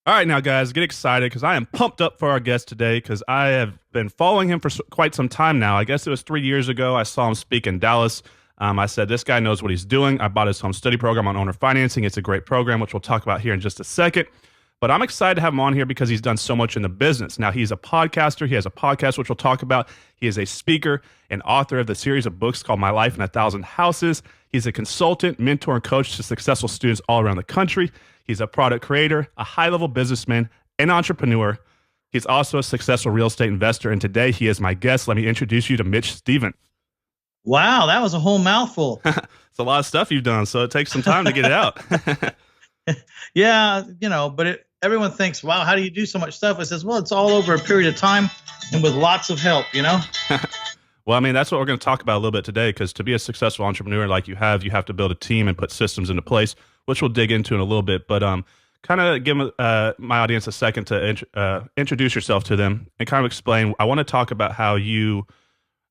All right, now, guys, get excited because I am pumped up for our guest today because I have been following him for quite some time now. I guess it was 3 years ago. I saw him speak in Dallas. I said, this guy knows what he's doing. I bought his home study program on owner financing. It's a great program, which we'll talk about here in just a second. But I'm excited to have him on here because he's done so much in the business. Now, he's a podcaster. He has a podcast, which we'll talk about. He is a speaker and author of the series of books called My Life in 1000 Houses. He's a consultant, mentor, and coach to successful students all around the country. He's a product creator, a high-level businessman, an entrepreneur. He's also a successful real estate investor. And today he is my guest. Let me introduce you to Mitch Stephen. Wow, that was a whole mouthful. It's a lot of stuff you've done, so it takes some time to get it out. Yeah, but everyone thinks, wow, how do you do so much stuff? I says, well, it's all over a period of time and with lots of help. Well, I mean, that's what we're going to talk about a little bit today, because to be a successful entrepreneur like you have to build a team and put systems into place, which we'll dig into in a little bit. But kind of give my audience a second to introduce yourself to them and kind of explain. I want to talk about how you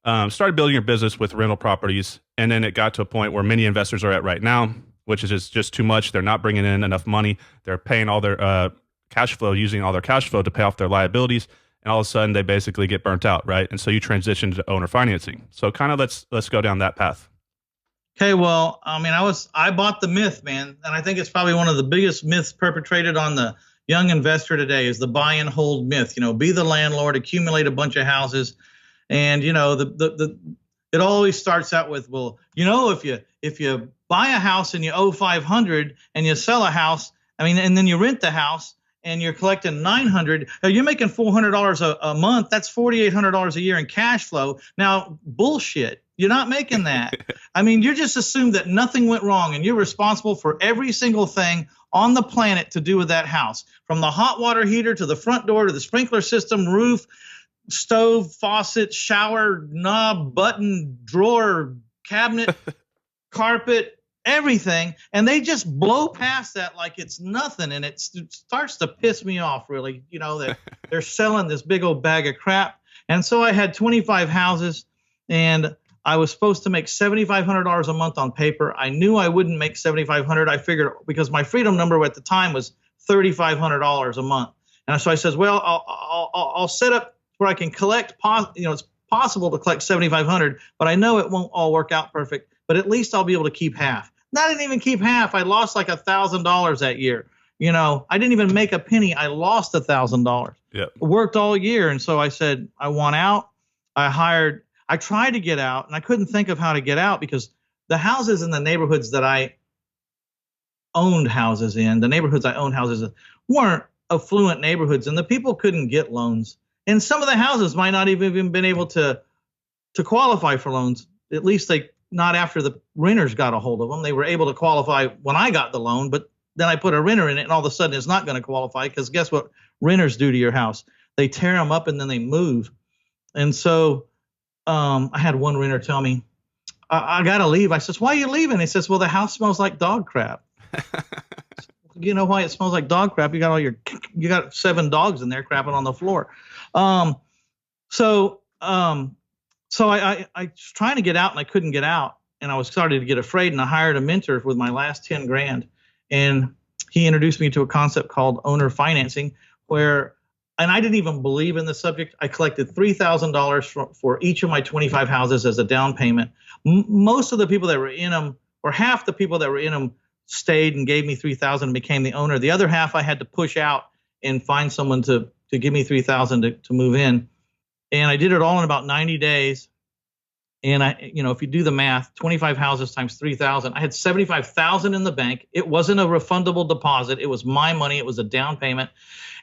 started building your business with rental properties, and then it got to a point where many investors are at right now, which is just too much. They're not bringing in enough money. They're paying all their cash flow, using all their cash flow to pay off their liabilities. And all of a sudden they basically get burnt out, right? And so you transition to owner financing. So kind of let's go down that path. Okay, well, I mean, I bought the myth, man, and I think it's probably one of the biggest myths perpetrated on the young investor today is the buy and hold myth. Be the landlord, accumulate a bunch of houses, and it always starts out with, well, if you buy a house and you owe 500 and you sell a house, and then you rent the house, and you're collecting 900, you're making $400 a month. That's $4,800 a year in cash flow. Now, bullshit. You're not making that. You just assume that nothing went wrong and you're responsible for every single thing on the planet to do with that house, from the hot water heater to the front door to the sprinkler system, roof, stove, faucet, shower, knob, button, drawer, cabinet, carpet, everything, and they just blow past that like it's nothing, and it starts to piss me off, really, that they're selling this big old bag of crap. And so I had 25 houses, and I was supposed to make $7,500 a month on paper. I knew I wouldn't make $7,500. I figured, because my freedom number at the time was $3,500 a month, and so I says, well, I'll set up where I can collect. It's possible to collect $7,500, but I know it won't all work out perfect. But at least I'll be able to keep half. I didn't even keep half. I lost like $1,000 that year. I didn't even make a penny. I lost $1,000. Yep. Worked all year. And so I said, I want out. I tried to get out, and I couldn't think of how to get out, because the houses in the neighborhoods that I owned houses in, weren't affluent neighborhoods, and the people couldn't get loans. And some of the houses might not even been able to qualify for loans. At least not after the renters got a hold of them. They were able to qualify when I got the loan, but then I put a renter in it, and all of a sudden it's not going to qualify, because guess what renters do to your house? They tear them up and then they move. And so I had one renter tell me, I got to leave. I says, why are you leaving? He says, well, the house smells like dog crap. You know why it smells like dog crap? You got 7 dogs in there crapping on the floor. So I was trying to get out, and I couldn't get out, and I was starting to get afraid, and I hired a mentor with my last 10 grand, and he introduced me to a concept called owner financing, and I didn't even believe in the subject. I collected $3,000 for each of my 25 houses as a down payment. Most of the people that were in them, or half the people that were in them, stayed and gave me $3,000 and became the owner. The other half I had to push out and find someone to give me $3,000 to move in. And I did it all in about 90 days. And if you do the math, 25 houses times 3,000, I had 75,000 in the bank. It wasn't a refundable deposit. It was my money. It was a down payment.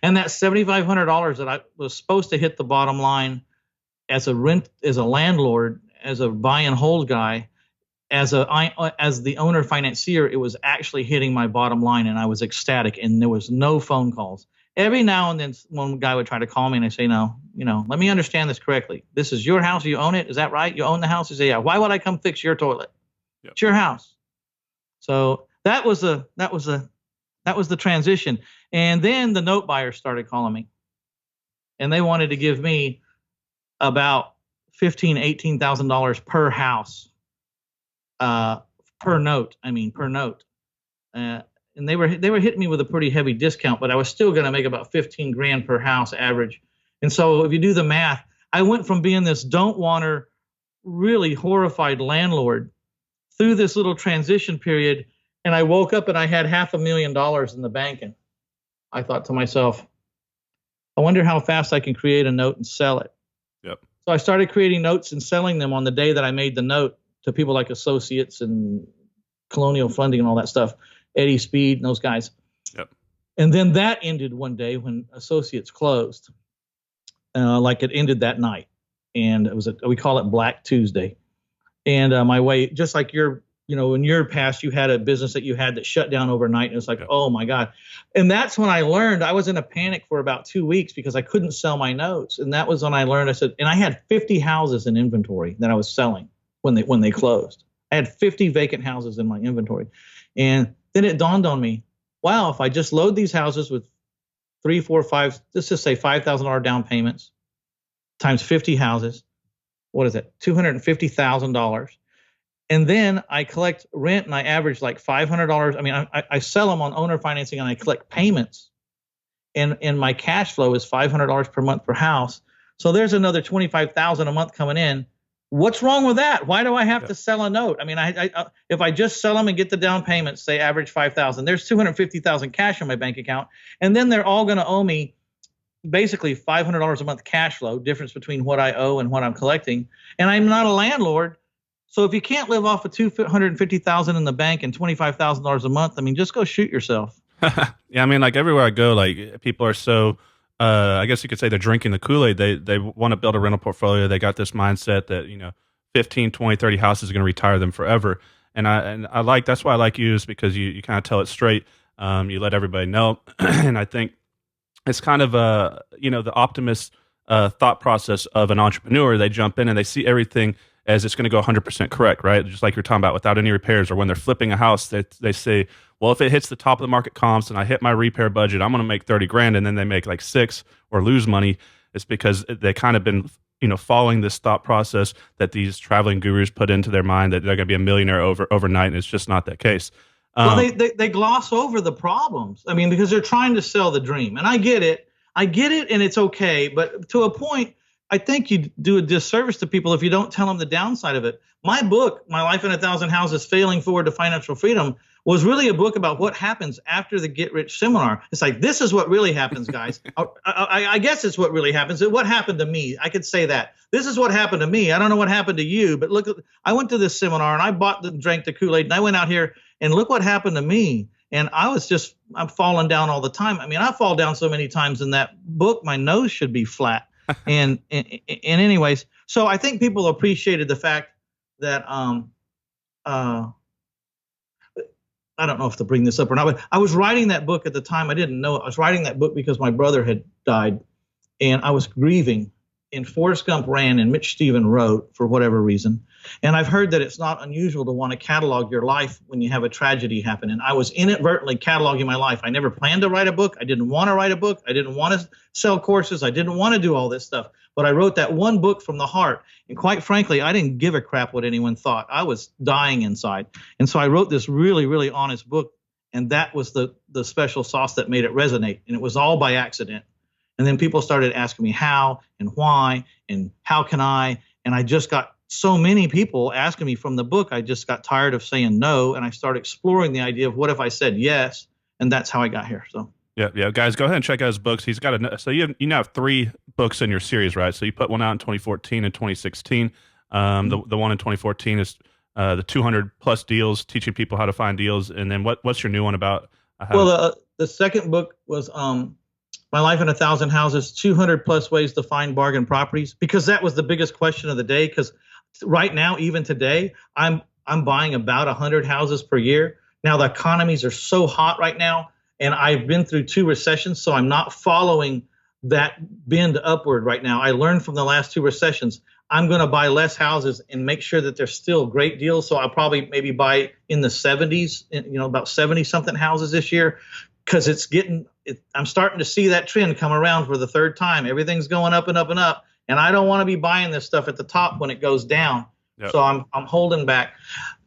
And that $7,500 that I was supposed to hit the bottom line as a landlord, as a buy and hold guy, as the owner financier, it was actually hitting my bottom line, and I was ecstatic, and there was no phone calls. Every now and then one guy would try to call me, and I say, no, let me understand this correctly. This is your house. You own it. Is that right? You own the house? I say, yeah. Why would I come fix your toilet? Yep. It's your house. So that was the transition. And then the note buyers started calling me, and they wanted to give me about $15,000, $18,000 per house, per note. and they were hitting me with a pretty heavy discount, but I was still going to make about 15 grand per house average. And so if you do the math, I went from being this don't wanter, really horrified landlord through this little transition period, and I woke up and I had $500,000 in the bank, and I thought to myself, I wonder how fast I can create a note and sell it. Yep. So I started creating notes and selling them on the day that I made the note to people like Associates and Colonial Funding and all that stuff, Eddie Speed and those guys. Yep. And then that ended one day when Associates closed, like it ended that night. And it was we call it Black Tuesday. And my way, just like in your past, you had a business that you had that shut down overnight. And it's like, oh my God. And that's when I learned. I was in a panic for about 2 weeks because I couldn't sell my notes. And that was when I learned. I said, and I had 50 houses in inventory that I was selling when they closed. I had 50 vacant houses in my inventory. And then it dawned on me, wow, if I just load these houses with 3, 4, 5, let's just say $5,000 down payments times 50 houses, what is it? $250,000. And then I collect rent and I average like $500. I mean, I sell them on owner financing and I collect payments. And my cash flow is $500 per month per house. So there's another $25,000 a month coming in. What's wrong with that? Why do I have to sell a note? I mean, if I just sell them and get the down payments, say average $5,000, there's $250,000 cash in my bank account. And then they're all going to owe me basically $500 a month cash flow, difference between what I owe and what I'm collecting. And I'm not a landlord. So if you can't live off of $250,000 in the bank and $25,000 a month, I mean, just go shoot yourself. Yeah, I mean, like everywhere I go, like people are so, I guess you could say they're drinking the Kool-Aid. They want to build a rental portfolio. They got this mindset that, 15, 20, 30 houses are going to retire them forever. And I like, that's why I like you, is because you kind of tell it straight. You let everybody know. And I think it's kind of, the optimist thought process of an entrepreneur. They jump in and they see everything as it's going to go 100% correct, right? Just like you're talking about, without any repairs. Or when they're flipping a house, they say, well, if it hits the top of the market comps and I hit my repair budget, I'm going to make 30 grand, and then they make like 6 or lose money. It's because they kind of been, following this thought process that these traveling gurus put into their mind that they're going to be a millionaire overnight, and it's just not that case. Well, they gloss over the problems. I mean, because they're trying to sell the dream, and I get it, and it's okay, but to a point, I think you do a disservice to people if you don't tell them the downside of it. My book, My Life in 1,000 Houses, Failing Forward to Financial Freedom, was really a book about what happens after the Get Rich seminar. It's like, this is what really happens, guys. I guess it's what really happens. What happened to me? I could say that. This is what happened to me. I don't know what happened to you, but look, I went to this seminar and drank the Kool-Aid, and I went out here and look what happened to me. And I'm falling down all the time. I mean, I fall down so many times in that book, my nose should be flat. And anyways, so I think people appreciated the fact that I don't know if to bring this up or not, but I was writing that book at the time. I didn't know it. I was writing that book because my brother had died, and I was grieving. And Forrest Gump ran, and Mitch Stephen wrote for whatever reason. And I've heard that it's not unusual to want to catalog your life when you have a tragedy happen. And I was inadvertently cataloging my life. I never planned to write a book. I didn't want to write a book. I didn't want to sell courses. I didn't want to do all this stuff. But I wrote that one book from the heart. And quite frankly, I didn't give a crap what anyone thought. I was dying inside. And so I wrote this really, really honest book. And that was the special sauce that made it resonate. And it was all by accident. And then people started asking me how and why and how can I? And I just got so many people asking me from the book. I just got tired of saying no. And I started exploring the idea of what if I said yes? And that's how I got here. So. Yeah, guys, go ahead and check out his books. He's got so you now have 3 books in your series, right? So you put one out in 2014 and 2016. The one in 2014 is the 200 plus deals, teaching people how to find deals. And then what's your new one about? Well, the second book was My Life in 1,000 Houses, 200 plus ways to find bargain properties, because that was the biggest question of the day. Because right now, even today, I'm buying about 100 houses per year. Now the economies are so hot right now. And I've been through 2 recessions, so I'm not following that bend upward right now. I learned from the last 2 recessions. I'm going to buy less houses and make sure that they're still great deals. So I'll probably maybe buy in the 70s, about 70 something houses this year, because I'm starting to see that trend come around for the 3rd time. Everything's going up and up and up. And I don't want to be buying this stuff at the top when it goes down. Yep. So I'm holding back.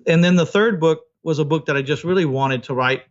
And then the 3rd book was a book that I just really wanted to write.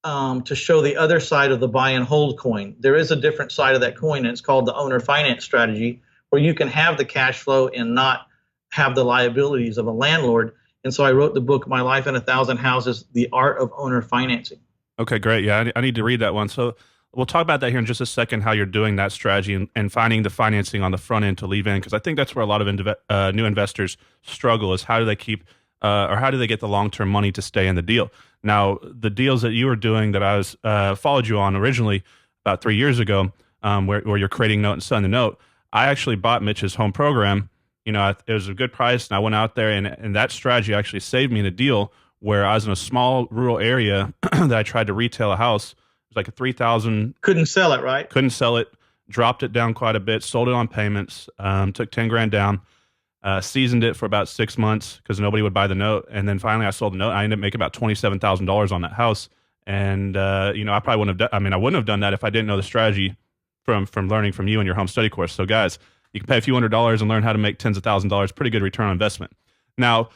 to show the other side of the buy and hold coin. There is a different side of that coin, and it's called the owner finance strategy, where you can have the cash flow and not have the liabilities of a landlord. And so I wrote the book, My Life in 1,000 Houses, The Art of Owner Financing. Okay, great. Yeah, I need to read that one. So we'll talk about that here in just a second, how you're doing that strategy and finding the financing on the front end to leave in, because I think that's where a lot of new investors struggle, is how do they keep or how do they get the long-term money to stay in the deal? Now, the deals that you were doing that I was followed you on originally about 3 years ago, where you're creating note and selling the note, I actually bought Mitch's home program. It was a good price, and I went out there, and that strategy actually saved me in a deal where I was in a small rural area that I tried to retail a house. It was like a 3,000. Couldn't sell it, right? Couldn't sell it. Dropped it down quite a bit. Sold it on payments. Took 10 grand down. Seasoned it for about 6 months because nobody would buy the note, and then finally I sold the note. I ended up making about $27,000 on that house, and I probably wouldn't have. I wouldn't have done that if I didn't know the strategy from learning from you in your home study course. So guys, you can pay a few $100s and learn how to make tens of thousands of dollars. Pretty good return on investment. Now,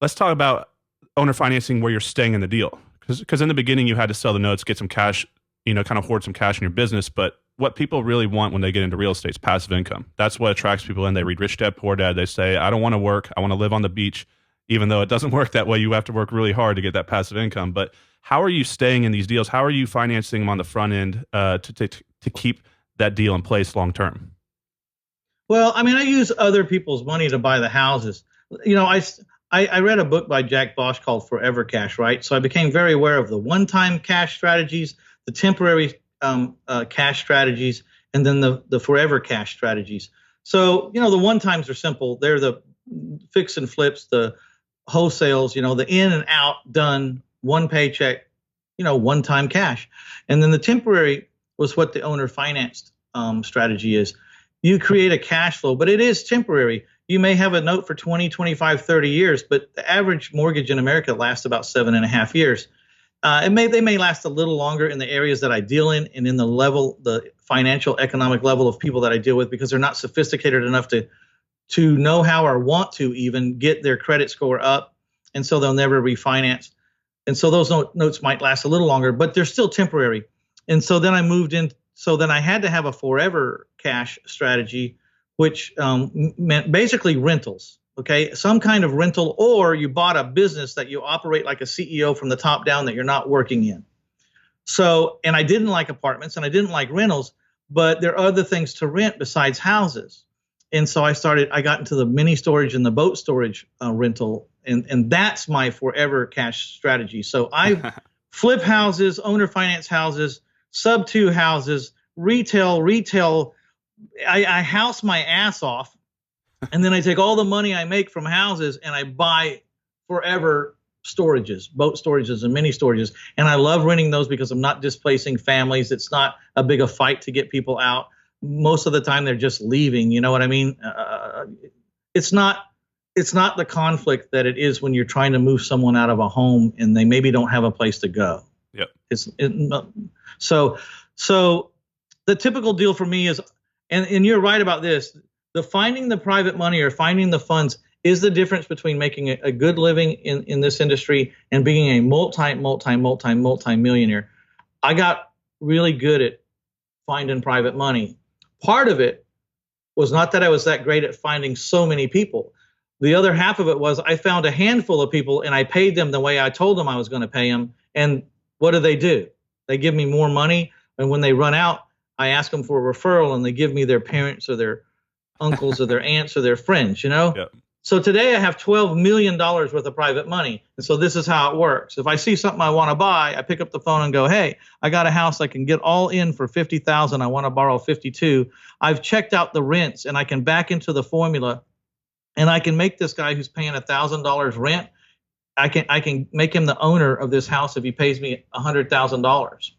let's talk about owner financing where you're staying in the deal. Because in the beginning, you had to sell the notes, get some cash, kind of hoard some cash in your business. But what people really want when they get into real estate is passive income. That's what attracts people in. They read Rich Dad, Poor Dad. They say, I don't want to work. I want to live on the beach, even though it doesn't work that way. You have to work really hard to get that passive income. But how are you staying in these deals? How are you financing them on the front end to keep that deal in place long term? Well, I use other people's money to buy the houses. I read a book by Jack Bosch called Forever Cash, right? So I became very aware of the one-time cash strategies, the temporary cash strategies, and then the forever cash strategies. So, the one-times are simple. They're the fix and flips, the wholesales, the in and out, done, one paycheck, one-time cash. And then the temporary was what the owner financed strategy is. You create a cash flow, but it is temporary. You may have a note for 20, 25, 30 years, but the average mortgage in America lasts about 7.5 years. They may last a little longer in the areas that I deal in and in the financial economic level of people that I deal with, because they're not sophisticated enough to know how or want to even get their credit score up. And so they'll never refinance. And so those notes might last a little longer, but they're still temporary. And so then I moved in. So then I had to have a forever cash strategy, which meant basically rentals, okay? Some kind of rental, or you bought a business that you operate like a CEO from the top down that you're not working in. So, and I didn't like apartments and I didn't like rentals, but there are other things to rent besides houses. And so I got into the mini storage and the boat storage rental, and that's my forever cash strategy. So I flip houses, owner finance houses, sub 2 houses, retail. I house my ass off, and then I take all the money I make from houses and I buy forever storages, boat storages and mini storages. And I love renting those because I'm not displacing families. It's not a big a fight to get people out. Most of the time they're just leaving. You know what I mean? It's not the conflict that it is when you're trying to move someone out of a home and they maybe don't have a place to go. Yep. So the typical deal for me is, and you're right about this, the finding the private money or finding the funds is the difference between making a good living in this industry and being a multi-millionaire. I got really good at finding private money. Part of it was not that I was that great at finding so many people. The other half of it was I found a handful of people and I paid them the way I told them I was going to pay them. And what do? They give me more money. And when they run out, I ask them for a referral and they give me their parents or their uncles or their aunts or their friends, Yep. So today I have $12 million worth of private money. And so this is how it works. If I see something I want to buy, I pick up the phone and go, hey, I got a house I can get all in for $50,000. I want to borrow $52,000. I've checked out the rents and I can back into the formula and I can make this guy who's paying $1,000 rent, I can make him the owner of this house if he pays me $100,000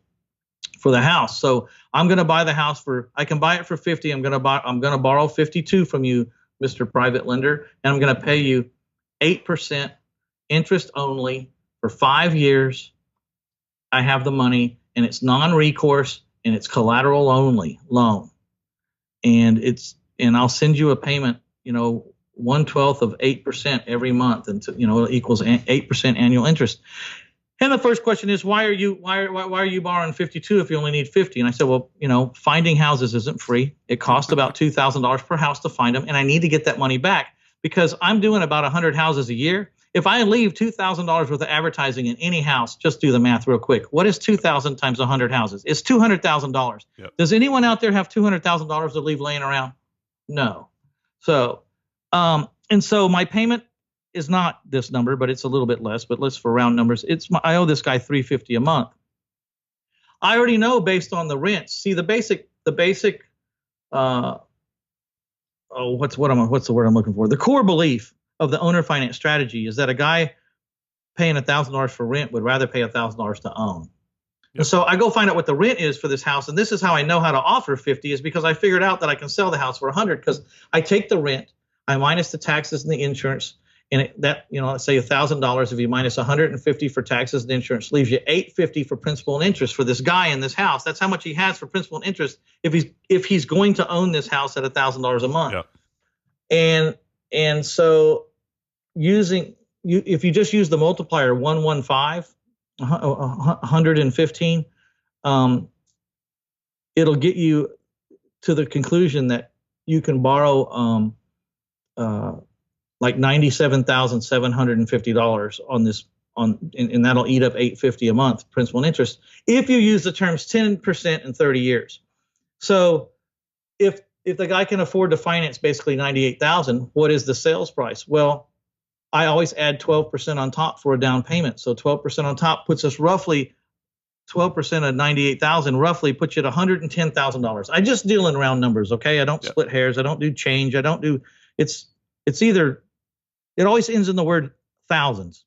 for the house. So I'm going to buy the house I can buy it for 50. I'm going to borrow 52 from you, Mr. Private Lender, and I'm going to pay you 8% interest only for 5 years. I have the money and it's non-recourse and it's collateral only loan. And I'll send you a payment, 1/12 of 8% every month, and it equals 8% annual interest. And the first question is, why are you borrowing 52 if you only need 50? And I said, well, finding houses isn't free. It costs about $2,000 per house to find them, and I need to get that money back because I'm doing about 100 houses a year. If I leave $2,000 worth of advertising in any house, just do the math real quick. What is 2,000 times 100 houses? It's $200,000. Yep. Does anyone out there have $200,000 to leave laying around? No. So, and so my payment is not this number, but it's a little bit less. But let's for round numbers. I owe this guy $350 a month. I already know based on the rents. See the basic. What's the word I'm looking for? The core belief of the owner finance strategy is that a guy paying $1,000 for rent would rather pay $1,000 to own. Yep. And so I go find out what the rent is for this house, and this is how I know how to offer 50 is because I figured out that I can sell the house for 100 because I take the rent, I minus the taxes and the insurance. And let's say $1,000, if you minus 150 for taxes and insurance, leaves you $850 for principal and interest for this guy in this house. That's how much he has for principal and interest if he's going to own this house at $1,000 a month. Yeah. And so if you just use the multiplier 115, 115, it'll get you to the conclusion that you can borrow like $97,750 on this and that'll eat up $850 a month principal and interest if you use the terms 10% in 30 years. So if the guy can afford to finance basically $98,000, what is the sales price? Well, I always add 12% on top for a down payment. So 12% on top puts us roughly 12% of $98,000 roughly puts you at $110,000. I just deal in round numbers, okay? I don't split hairs. I don't do change. I don't do it's either. It always ends in the word thousands,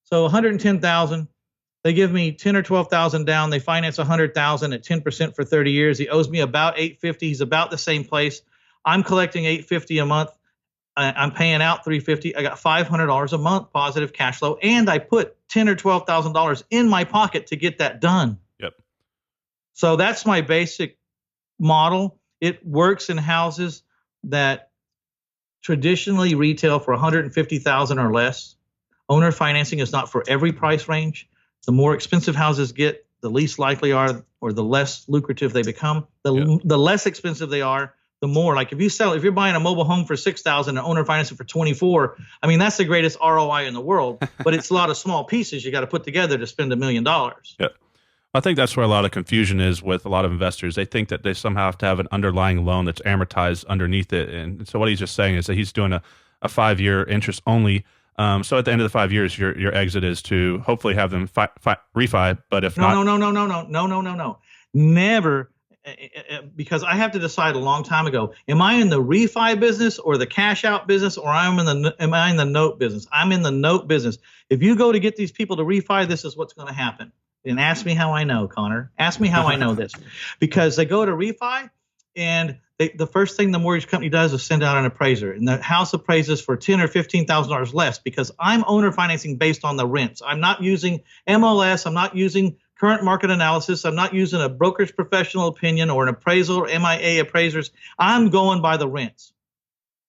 So 110,000, they give me 10 or 12,000 down. They finance 100,000 at 10% for 30 years. He owes me about $850. He's about the same place. I'm collecting $850 a month. I'm paying out $350. I got $500 a month positive cash flow, and I put $10 or $12,000 in my pocket to get that done. Yep. So that's my basic model. It works in houses that traditionally retail for $150,000 or less. Owner financing is not for every price range. The more expensive houses get, the least likely are, or the less lucrative they become. The less expensive they are, the more. Like if you're buying a mobile home for $6,000 and owner financing for $24,000, I mean that's the greatest ROI in the world. But it's a lot of small pieces you got to put together to spend $1 million. Yeah. I think that's where a lot of confusion is with a lot of investors. They think that they somehow have to have an underlying loan that's amortized underneath it. And so what he's just saying is that he's doing a 5-year interest only. So at the end of the 5 years, your exit is to hopefully have them refi. But if not, no, never, because I have to decide a long time ago: am I in the refi business or the cash out business, or am I in the note business? I'm in the note business. If you go to get these people to refi, this is what's going to happen. And ask me how I know, Connor. Ask me how I know this, because they go to refi, and the first thing the mortgage company does is send out an appraiser, and the house appraises for $10,000 or $15,000 less because I'm owner financing based on the rents. I'm not using MLS. I'm not using current market analysis. I'm not using a broker's professional opinion or an appraisal or MIA appraisers. I'm going by the rents.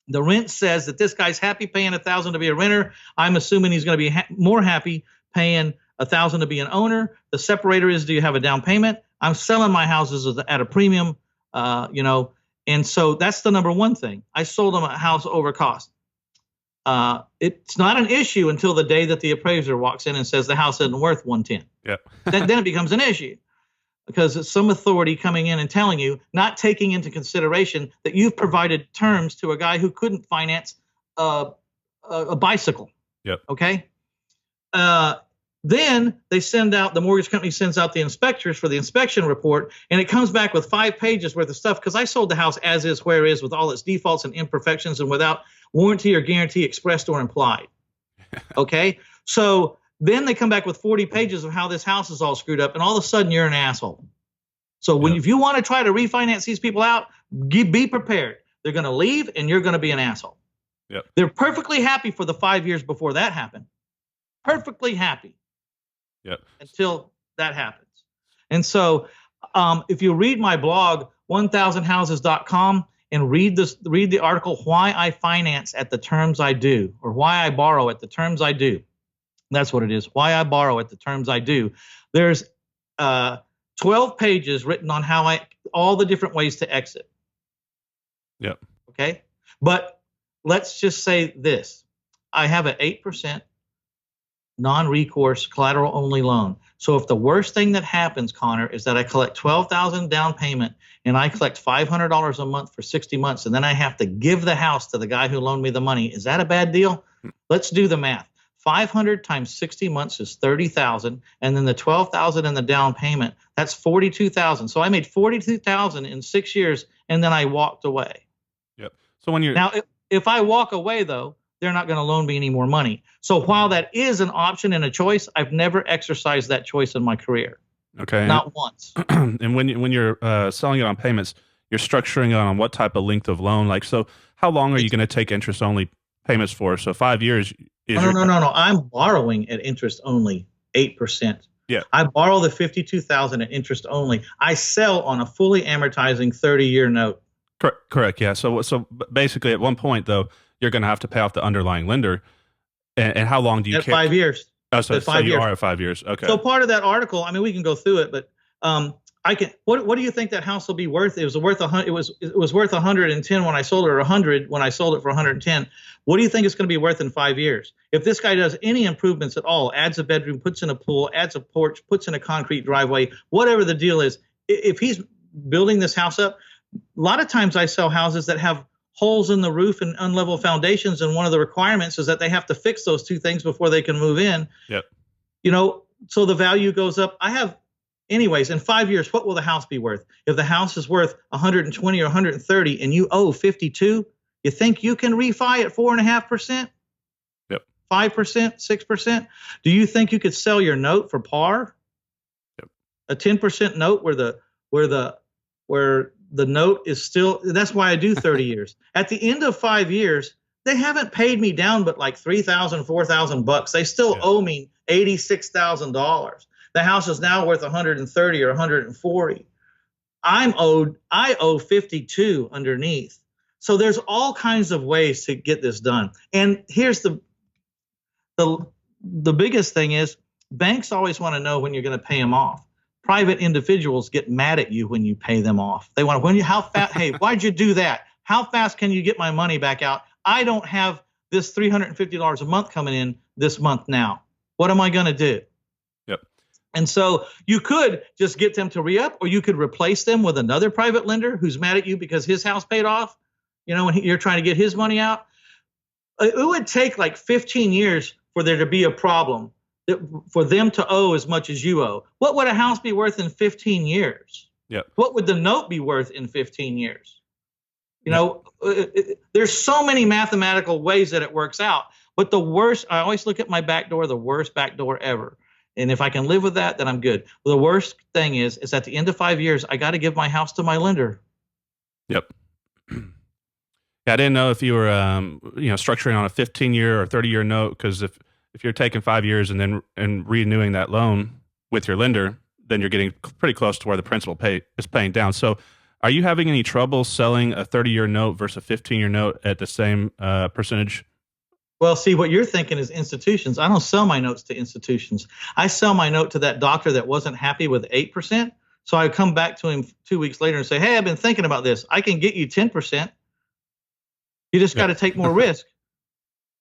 The rent says that this guy's happy paying $1,000 to be a renter. I'm assuming he's going to be more happy paying $1,000 to be an owner. The separator is, do you have a down payment? I'm selling my houses at a premium, and so that's the number one thing. I sold them a house over cost. It's not an issue until the day that the appraiser walks in and says the house isn't worth $110. Yeah. then it becomes an issue because it's some authority coming in and telling you, not taking into consideration that you've provided terms to a guy who couldn't finance a bicycle. Yep. Okay. Then the mortgage company sends out the inspectors for the inspection report, and it comes back with 5 pages worth of stuff because I sold the house as is, where is, with all its defaults and imperfections and without warranty or guarantee expressed or implied. Okay? So then they come back with 40 pages of how this house is all screwed up, and all of a sudden you're an asshole. So if you want to try to refinance these people out, be prepared. They're going to leave, and you're going to be an asshole. Yep. They're perfectly happy for the 5 years before that happened. Perfectly happy. Yep. Until that happens. And so if you read my blog, 1000houses.com, and read the article, Why I Finance at the Terms I Do, or Why I Borrow at the Terms I Do, That's what it is. Why I borrow at the terms I do. There's 12 pages written on all the different ways to exit. Yep. Okay. But let's just say this. I have an 8% non-recourse collateral only loan. So if the worst thing that happens, Connor, is that I collect $12,000 down payment and I collect $500 a month for 60 months, and then I have to give the house to the guy who loaned me the money, is that a bad deal? Let's do the math. 500 times 60 months is 30,000, and then the 12,000 in the down payment, that's 42,000. So I made 42,000 in 6 years, and then I walked away. Yep. So when you're now, if I walk away though, they're not going to loan me any more money. So while that is an option and a choice, I've never exercised that choice in my career. Okay. Not once. And when you're selling it on payments, you're structuring it on what type of length of loan? Like, so how long are you going to take interest only payments for? So 5 years. No. I'm borrowing at interest only 8%. Yeah. I borrow the 52,000 at interest only. I sell on a fully amortizing 30-year note. Correct. Yeah. So basically, at one point though, you're going to have to pay off the underlying lender. And how long do you? At 5 years. Oh, so you are at 5 years. Okay. So part of that article, I mean, we can go through it, but I can. What do you think that house will be worth? It was worth it was worth 110 when I sold it, or 100 when I sold it for 110. What do you think it's going to be worth in 5 years? If this guy does any improvements at all, adds a bedroom, puts in a pool, adds a porch, puts in a concrete driveway, whatever the deal is, if he's building this house up, a lot of times I sell houses that have holes in the roof and unlevel foundations, and one of the requirements is that they have to fix those two things before they can move in. Yep. So the value goes up. Anyways, in 5 years, what will the house be worth? If the house is worth 120 or 130 and you owe 52, you think you can refi at 4.5%? Yep. 5%, 6%? Do you think you could sell your note for par? Yep. A 10% note where the note is still, that's why I do 30 years. At the end of 5 years, they haven't paid me down but like $3,000, $4,000. They still owe me $86,000. The house is now worth 130 or 140. I owe 52 underneath. So there's all kinds of ways to get this done. And here's the biggest thing is banks always want to know when you're going to pay them off. Private individuals get mad at you when you pay them off. They want to, how fast, hey, why'd you do that? How fast can you get my money back out? I don't have this $350 a month coming in this month now. What am I going to do? Yep. And so you could just get them to re-up, or you could replace them with another private lender who's mad at you because his house paid off, when you're trying to get his money out. It would take like 15 years for there to be a problem, for them to owe as much as you owe. What would a house be worth in 15 years? Yep. What would the note be worth in 15 years? There's so many mathematical ways that it works out. But the worst, I always look at my back door, the worst back door ever. And if I can live with that, then I'm good. The worst thing is at the end of 5 years, I got to give my house to my lender. Yep. Yeah, I didn't know if you were, structuring on a 15-year or 30-year note, because if you're taking 5 years and renewing that loan with your lender, then you're getting pretty close to where the principal is paying down. So are you having any trouble selling a 30-year note versus a 15-year note at the same percentage? Well, see, what you're thinking is institutions. I don't sell my notes to institutions. I sell my note to that doctor that wasn't happy with 8%. So I come back to him 2 weeks later and say, hey, I've been thinking about this. I can get you 10%. You just got to take more risk.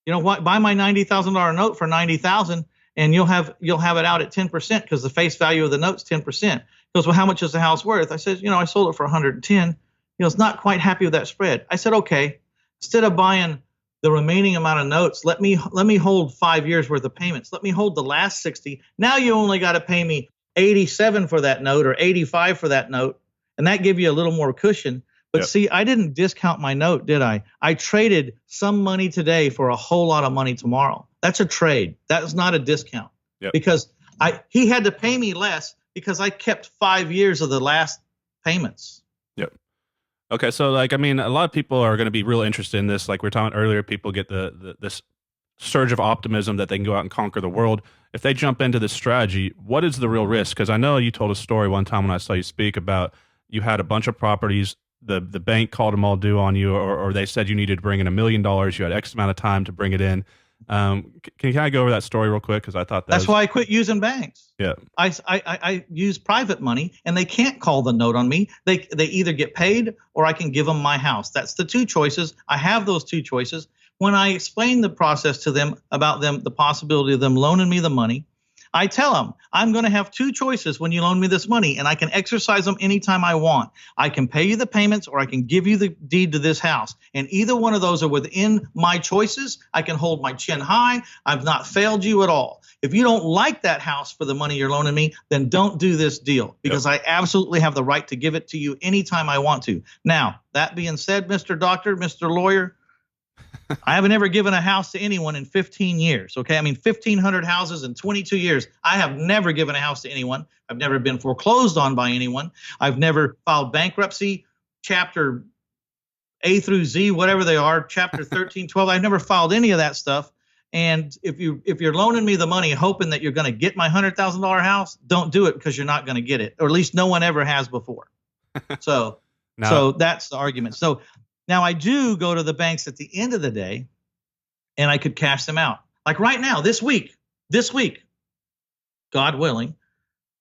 Buy my $90,000 note for $90,000, and you'll have it out at 10% because the face value of the note's 10%. He goes, well, how much is the house worth? I said, I sold it for 110. He goes, not quite happy with that spread. I said, okay, instead of buying the remaining amount of notes, let me hold 5 years worth of payments. Let me hold the last 60. Now you only got to pay me 87 for that note or 85 for that note, and that give you a little more cushion. But see, I didn't discount my note, did I? I traded some money today for a whole lot of money tomorrow. That's a trade. That is not a discount. Yep. Because he had to pay me less because I kept 5 years of the last payments. Yep. Okay, so a lot of people are going to be real interested in this. Like we were talking earlier, people get this surge of optimism that they can go out and conquer the world. If they jump into this strategy, what is the real risk? Because I know you told a story one time when I saw you speak about you had a bunch of properties. The bank called them all due on you, or they said you needed to bring in $1 million. You had X amount of time to bring it in. Can I go over that story real quick? Because I thought that's why I quit using banks. Yeah. I use private money, and they can't call the note on me. They either get paid or I can give them my house. That's the two choices. I have those two choices. When I explain the process to them about the possibility of them loaning me the money, I tell them I'm going to have two choices when you loan me this money, and I can exercise them anytime I want. I can pay you the payments, or I can give you the deed to this house. And either one of those are within my choices. I can hold my chin high. I've not failed you at all. If you don't like that house for the money you're loaning me, then don't do this deal, because I absolutely have the right to give it to you anytime I want to. Now, that being said, Mr. Doctor, Mr. Lawyer, I haven't ever given a house to anyone in 15 years. Okay. I mean, 1,500 houses in 22 years. I have never given a house to anyone. I've never been foreclosed on by anyone. I've never filed bankruptcy, chapter A through Z, whatever they are, chapter 13, 12. I've never filed any of that stuff. And if you're loaning me the money hoping that you're going to get my $100,000 house, don't do it, because you're not going to get it, or at least no one ever has before. So that's the argument. So now I do go to the banks at the end of the day, and I could cash them out. Like right now, this week, God willing,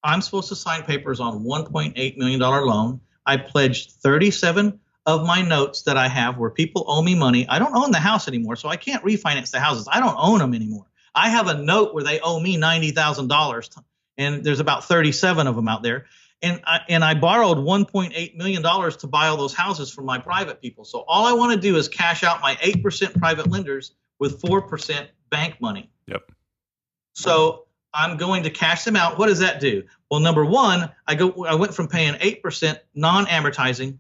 I'm supposed to sign papers on $1.8 million loan. I pledged 37 of my notes that I have where people owe me money. I don't own the house anymore, so I can't refinance the houses. I don't own them anymore. I have a note where they owe me $90,000, and there's about 37 of them out there. And I borrowed $1.8 million to buy all those houses from my private people. So all I want to do is cash out my 8% private lenders with 4% bank money. Yep. So I'm going to cash them out. What does that do? Well, number one, I went from paying 8% non-amortizing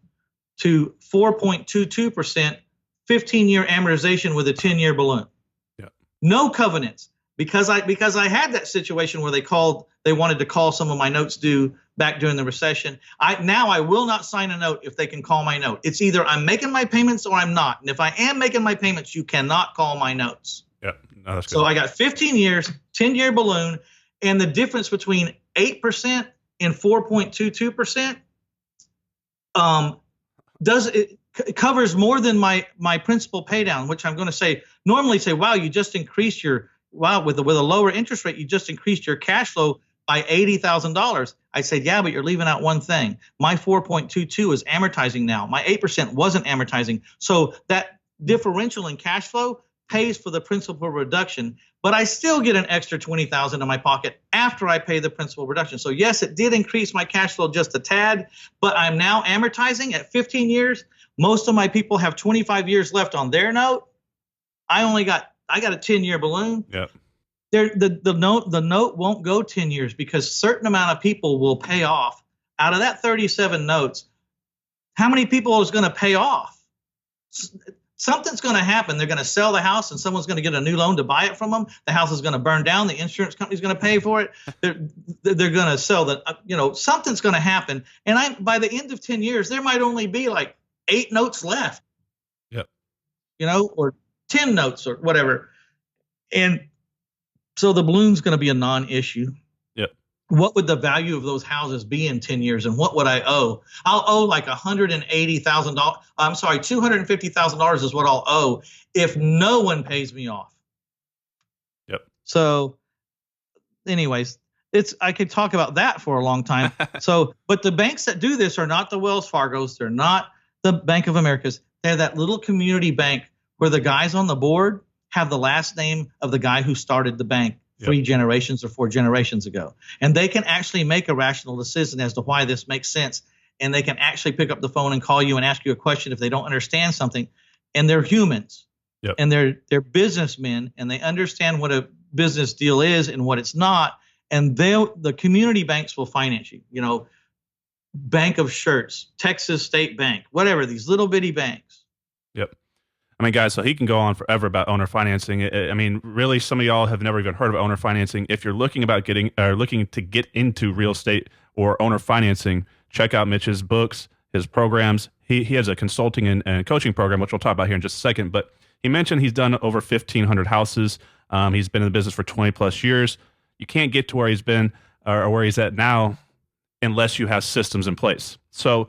to 4.22% 15-year amortization with a 10-year balloon. Yep. No covenants. Because I had that situation where they wanted to call some of my notes due back during the recession. I will not sign a note if they can call my note. It's either I'm making my payments or I'm not. And if I am making my payments, you cannot call my notes. Yeah, no, that's good. So I got 15 years, 10-year balloon, and the difference between 8% and 4.22% it covers more than my principal pay down, which I'm going to normally say, wow, you just increased with a lower interest rate, you just increased your cash flow by $80,000. I said, yeah, but you're leaving out one thing. My 4.22 is amortizing now. My 8% wasn't amortizing. So that differential in cash flow pays for the principal reduction, but I still get an extra $20,000 in my pocket after I pay the principal reduction. So yes, it did increase my cash flow just a tad, but I'm now amortizing at 15 years. Most of my people have 25 years left on their note. I got a 10-year balloon. Yep. The note won't go 10 years because a certain amount of people will pay off. Out of that 37 notes, how many people is going to pay off? Something's going to happen. They're going to sell the house, and someone's going to get a new loan to buy it from them. The house is going to burn down. The insurance company's going to pay for it. They're going to sell something's going to happen. And by the end of 10 years, there might only be like 8 notes left. Yep. Or 10 notes or whatever. And so the balloon's going to be a non-issue. Yep. What would the value of those houses be in 10 years? And what would I owe? I'll owe like $180,000. I'm sorry, $250,000 is what I'll owe if no one pays me off. Yep. So anyways, I could talk about that for a long time. But the banks that do this are not the Wells Fargos. They're not the Bank of Americas. They're that little community bank where the guys on the board have the last name of the guy who started the bank 3 generations or 4 generations ago. And they can actually make a rational decision as to why this makes sense. And they can actually pick up the phone and call you and ask you a question if they don't understand something. And they're humans. Yep. And they're businessmen, and they understand what a business deal is and what it's not. And the community banks will finance you. Bank of Shirts, Texas State Bank, whatever, these little bitty banks. Yep. I mean, guys, so he can go on forever about owner financing. I mean, really, some of y'all have never even heard of owner financing. If you're looking to get into real estate or owner financing, check out Mitch's books, his programs. He has a consulting and coaching program, which we'll talk about here in just a second. But he mentioned he's done over 1,500 houses. He's been in the business for 20 plus years. You can't get to where he's been or where he's at now unless you have systems in place. So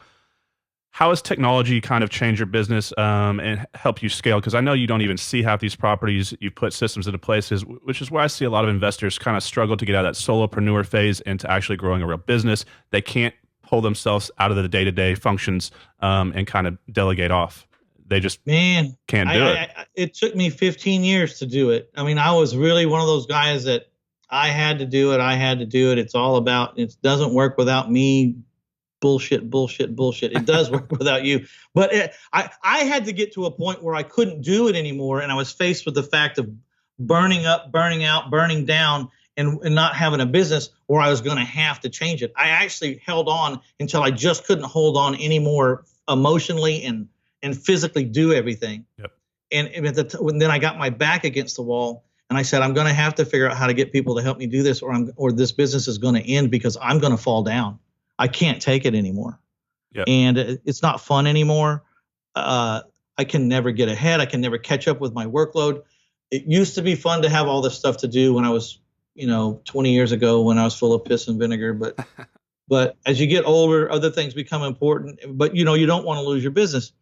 How has technology kind of changed your business and help you scale? Because I know you don't even see half these properties. You put systems into places, which is where I see a lot of investors kind of struggle to get out of that solopreneur phase into actually growing a real business. They can't pull themselves out of the day-to-day functions and kind of delegate off. They just can't do it. It took me 15 years to do it. I mean, I was really one of those guys that I had to do it. I had to do it. It's all about, it doesn't work without me. Bullshit. It does work without you. But I had to get to a point where I couldn't do it anymore. And I was faced with the fact of burning up, burning out, burning down, and not having a business, or I was going to have to change it. I actually held on until I just couldn't hold on anymore emotionally and physically do everything. Yep. And then I got my back against the wall, and I said, I'm going to have to figure out how to get people to help me do this, or this business is going to end because I'm going to fall down. I can't take it anymore. Yep. And it's not fun anymore. I can never get ahead. I can never catch up with my workload. It used to be fun to have all this stuff to do when I was, 20 years ago, when I was full of piss and vinegar. But as you get older, other things become important. But, you don't want to lose your business.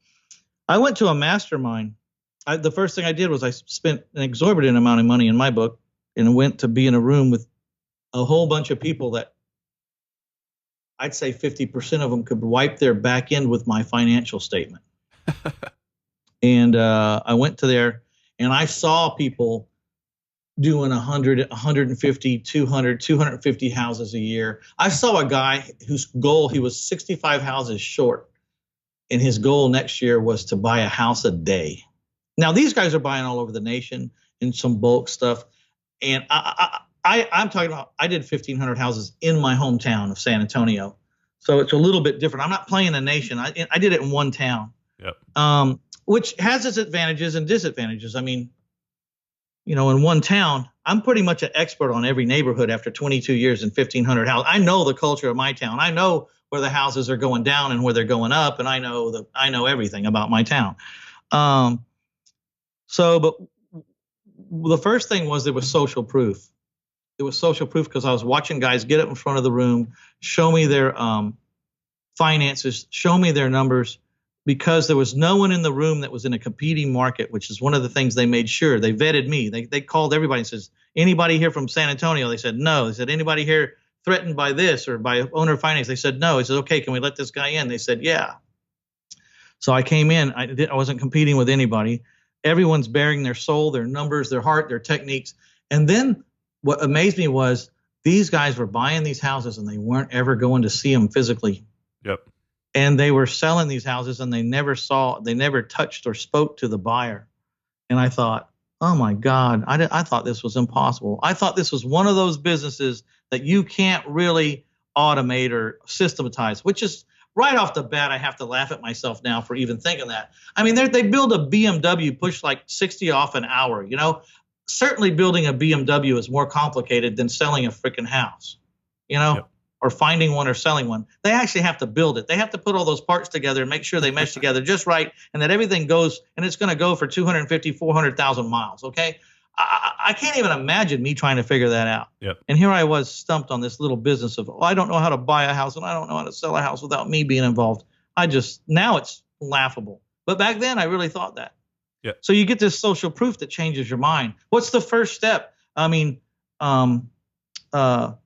I went to a mastermind. The first thing I did was I spent an exorbitant amount of money in my book and went to be in a room with a whole bunch of people that I'd say 50% of them could wipe their back end with my financial statement. And I went to there and I saw people doing 100, 150, 200, 250 houses a year. I saw a guy whose goal, he was 65 houses short. And his goal next year was to buy a house a day. Now, these guys are buying all over the nation in some bulk stuff. And I'm talking about, I did 1,500 houses in my hometown of San Antonio. So it's a little bit different. I'm not playing a nation. I did it in one town, yep. Which has its advantages and disadvantages. I mean, in one town, I'm pretty much an expert on every neighborhood after 22 years and 1,500 houses. I know the culture of my town. I know where the houses are going down and where they're going up, and I know everything about my town. But the first thing was there was social proof. It was social proof because I was watching guys get up in front of the room, show me their finances, show me their numbers, because there was no one in the room that was in a competing market, which is one of the things they made sure. They vetted me. They called everybody and says, anybody here from San Antonio? They said, no. They said, anybody here threatened by this or by owner finance? They said, no. He said, okay, can we let this guy in? They said, yeah. So I came in. I wasn't competing with anybody. Everyone's bearing their soul, their numbers, their heart, their techniques. And then what amazed me was these guys were buying these houses and they weren't ever going to see them physically. Yep. And they were selling these houses and they never touched or spoke to the buyer. And I thought, oh my God, I thought this was impossible. I thought this was one of those businesses that you can't really automate or systematize, which is right off the bat, I have to laugh at myself now for even thinking that. I mean, they build a BMW, push like 60 off an hour, Certainly building a BMW is more complicated than selling a freaking house, Yep. Or finding one or selling one. They actually have to build it. They have to put all those parts together and make sure they mesh together just right, and that everything goes, and it's going to go for 250, 400,000 miles, okay? I can't even imagine me trying to figure that out. Yep. And here I was stumped on this little business of, I don't know how to buy a house and I don't know how to sell a house without me being involved. Now it's laughable. But back then I really thought that. Yep. So you get this social proof that changes your mind. What's the first step? I mean, the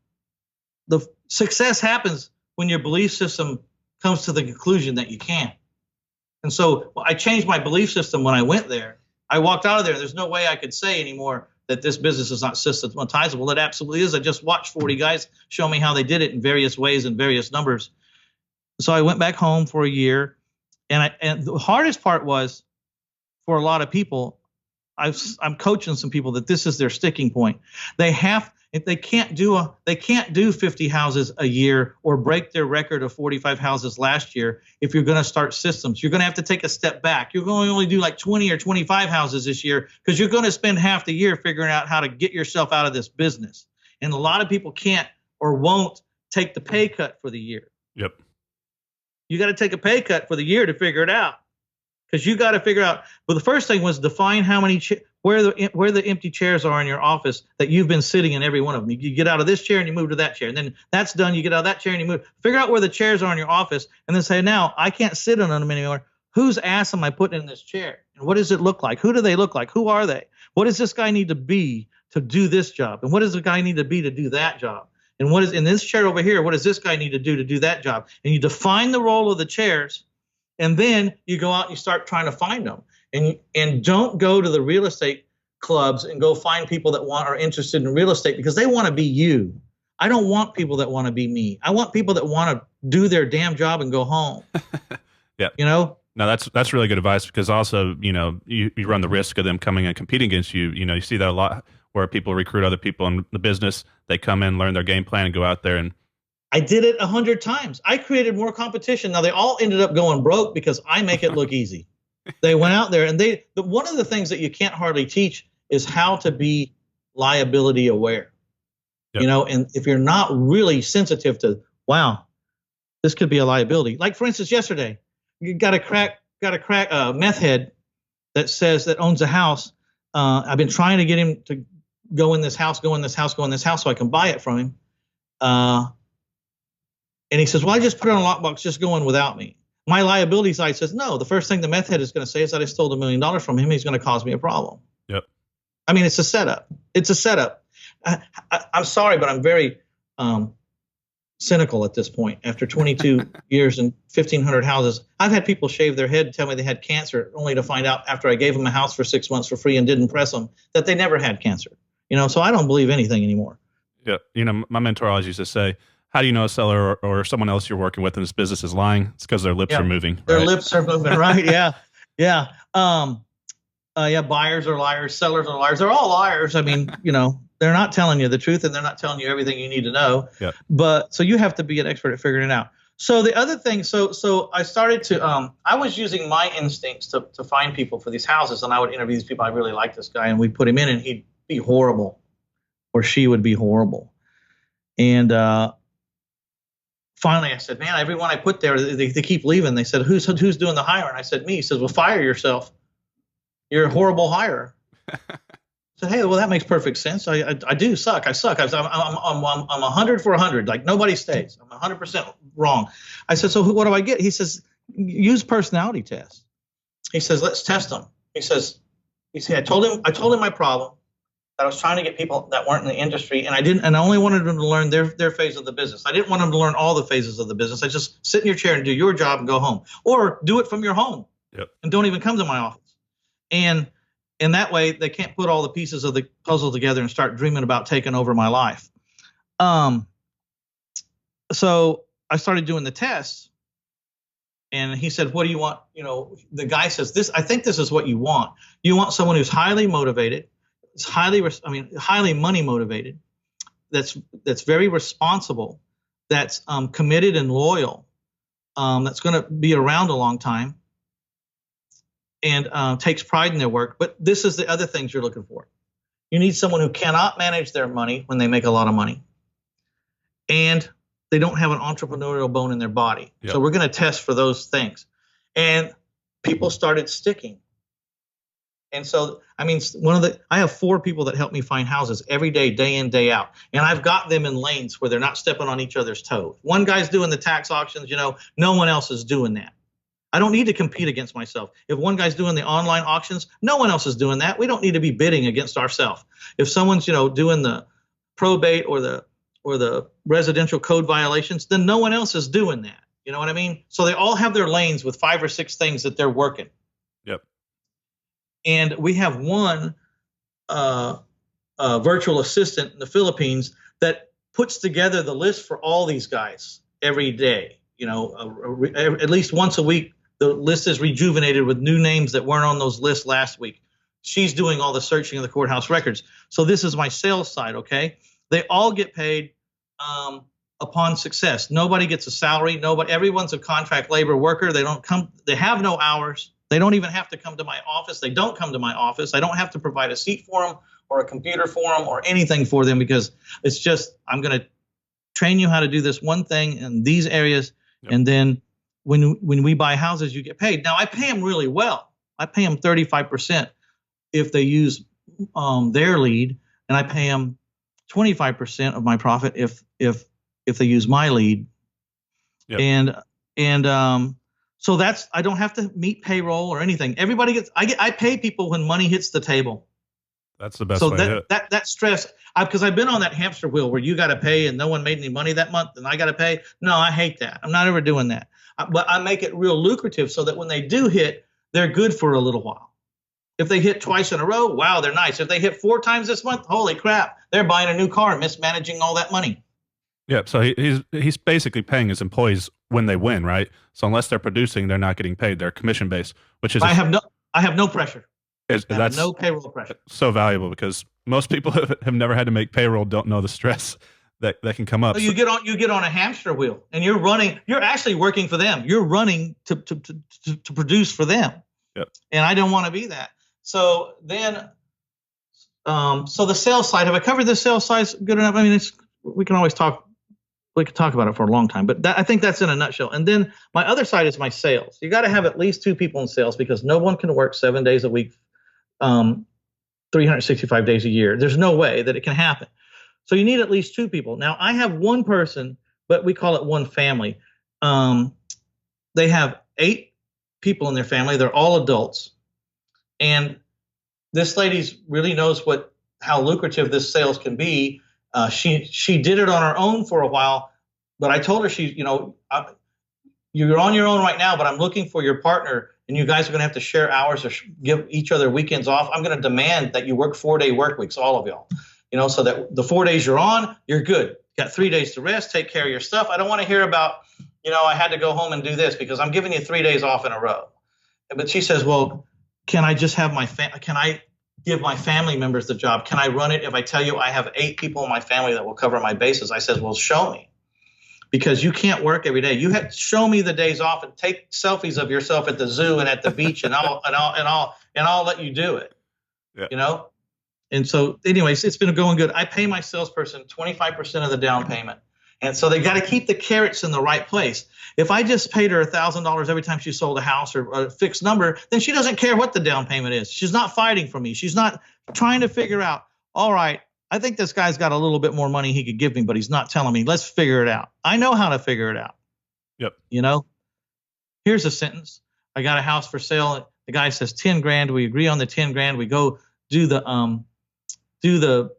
success happens when your belief system comes to the conclusion that you can. And so I changed my belief system when I went there. I walked out of there. There's no way I could say anymore that this business is not systematizable. It absolutely is. I just watched 40 guys show me how they did it in various ways and various numbers. So I went back home for a year. And the hardest part was, for a lot of people, I'm coaching some people that this is their sticking point. They can't do 50 houses a year or break their record of 45 houses last year. If you're going to start systems, you're going to have to take a step back. You're going to only do like 20 or 25 houses this year because you're going to spend half the year figuring out how to get yourself out of this business. And a lot of people can't or won't take the pay cut for the year. Yep. You got to take a pay cut for the year to figure it out. because you got to figure out. Well, the first thing was define how many where the empty chairs are in your office that you've been sitting in every one of them. You get out of this chair and you move to that chair, and then that's done. You get out of that chair and you move. Figure out where the chairs are in your office, and then say, now I can't sit on them anymore. Whose ass am I putting in this chair? And what does it look like? Who do they look like? Who are they? What does this guy need to be to do this job? And what does the guy need to be to do that job? And what is in this chair over here? What does this guy need to do that job? And you define the role of the chairs, and then you go out and you start trying to find them. And don't go to the real estate clubs and go find people that are interested in real estate because they want to be you. I don't want people that want to be me. I want people that want to do their damn job and go home. Yeah. You know? No, that's really good advice, because also, you run the risk of them coming and competing against you. You see that a lot where people recruit other people in the business. They come in, learn their game plan, and go out there. And I did it 100 times. I created more competition. Now they all ended up going broke because I make it look easy. They went out there and one of the things that you can't hardly teach is how to be liability aware. Yep. And if you're not really sensitive to, wow, this could be a liability. Like for instance, yesterday, you got a crack meth head that owns a house. I've been trying to get him to go in this house so I can buy it from him. And he says, well, I just put it on a lockbox, just go in without me. My liability side says, no, the first thing the meth head is going to say is that I stole $1 million from him. He's going to cause me a problem. Yep. I mean, it's a setup. I'm sorry, but I'm very cynical at this point. After 22 years and 1,500 houses, I've had people shave their head and tell me they had cancer, only to find out after I gave them a house for 6 months for free and didn't press them that they never had cancer. So I don't believe anything anymore. Yeah. My mentor always used to say, how do you know a seller or someone else you're working with in this business is lying? It's because their lips are moving. Their right? lips are moving, right? Yeah. Yeah. Buyers are liars, sellers are liars. They're all liars. I mean, they're not telling you the truth, and they're not telling you everything you need to know. Yeah. But so you have to be an expert at figuring it out. So the other thing, so I started to, I was using my instincts to find people for these houses, and I would interview these people. I really like this guy, and we'd put him in, and he'd be horrible, or she would be horrible. And finally, I said, man, everyone I put there, they keep leaving. They said, who's doing the hiring? I said, me. He says, well, fire yourself. You're a horrible hirer. I said, hey, well, that makes perfect sense. I do suck. I suck. I'm 100 for 100. Like nobody stays. I'm 100% wrong. I said, so what do I get? He says, use personality tests. He says, let's test them. He said, I told him my problem. That I was trying to get people that weren't in the industry, and I only wanted them to learn their phase of the business. I didn't want them to learn all the phases of the business. I just sit in your chair and do your job and go home, or do it from your home. Yep. And don't even come to my office. And in that way, they can't put all the pieces of the puzzle together and start dreaming about taking over my life. So I started doing the tests, and he said, what do you want? The guy says, I think this is what you want. You want someone who's highly motivated. It's highly money motivated. That's very responsible. That's committed and loyal. That's going to be around a long time, and takes pride in their work. But this is the other things you're looking for. You need someone who cannot manage their money when they make a lot of money, and they don't have an entrepreneurial bone in their body. Yep. So we're going to test for those things, and people started sticking. And so, I have 4 people that help me find houses every day, day in, day out. And I've got them in lanes where they're not stepping on each other's toes. One guy's doing the tax auctions, no one else is doing that. I don't need to compete against myself. If one guy's doing the online auctions, no one else is doing that. We don't need to be bidding against ourselves. If someone's, doing the probate or the residential code violations, then no one else is doing that. You know what I mean? So they all have their lanes with 5 or 6 things that they're working. Yep. And we have one virtual assistant in the Philippines that puts together the list for all these guys every day. At least once a week, the list is rejuvenated with new names that weren't on those lists last week. She's doing all the searching of the courthouse records. So this is my sales side, okay? They all get paid upon success. Nobody gets a salary. Everyone's a contract labor worker. They have no hours. They don't even have to come to my office. They don't come to my office. I don't have to provide a seat for them or a computer for them or anything for them, because it's just, I'm going to train you how to do this one thing in these areas. Yep. And then when we buy houses, you get paid. Now I pay them really well. I pay them 35% if they use their lead, and I pay them 25% of my profit if they use my lead. Yep. And so that's, I don't have to meet payroll or anything. Everybody gets, I pay people when money hits the table. That's the best So way to do it. that stress, because I've been on that hamster wheel where you got to pay and no one made any money that month and I got to pay. No, I hate that. I'm not ever doing that. But I make it real lucrative so that when they do hit, they're good for a little while. If they hit twice in a row, wow, they're nice. If they hit 4 times this month, holy crap, they're buying a new car and mismanaging all that money. Yeah, so he's basically paying his employees when they win, right? So unless they're producing, they're not getting paid. They're commission based, which is I have no pressure. That's no payroll pressure. So valuable because most people have never had to make payroll, don't know the stress that can come up. So you get on a hamster wheel and you're actually working for them. You're running to produce for them. Yep. And I don't want to be that. So then, so the sales side, have I covered the sales side good enough? I mean, we can talk about it for a long time, but I think that's in a nutshell. And then my other side is my sales. You got to have at least 2 people in sales because no one can work 7 days a week, 365 days a year. There's no way that it can happen. So you need at least 2 people. Now I have one person, but we call it one family. They have 8 people in their family. They're all adults. And this lady really knows how lucrative this sales can be. She did it on her own for a while, but I told her you're on your own right now, but I'm looking for your partner, and you guys are going to have to share hours or give each other weekends off. I'm going to demand that you work 4-day work weeks, all of y'all, so that the 4 days you're on, you're good. You got 3 days to rest, take care of your stuff. I don't want to hear about, I had to go home and do this because I'm giving you 3 days off in a row. But she says, well, can I just have can I give my family members the job? Can I run it if I tell you I have 8 people in my family that will cover my bases? I says, well, show me, because you can't work every day. You have to show me the days off and take selfies of yourself at the zoo and at the beach, and I'll let you do it. Yeah. And so, anyways, it's been going good. I pay my salesperson 25% of the down payment. And so they got to keep the carrots in the right place. If I just paid her $1,000 every time she sold a house or a fixed number, then she doesn't care what the down payment is. She's not fighting for me. She's not trying to figure out, all right, I think this guy's got a little bit more money he could give me, but he's not telling me. Let's figure it out. I know how to figure it out. Yep. Here's a sentence. I got a house for sale. The guy says 10 grand. We agree on the 10 grand. We go do the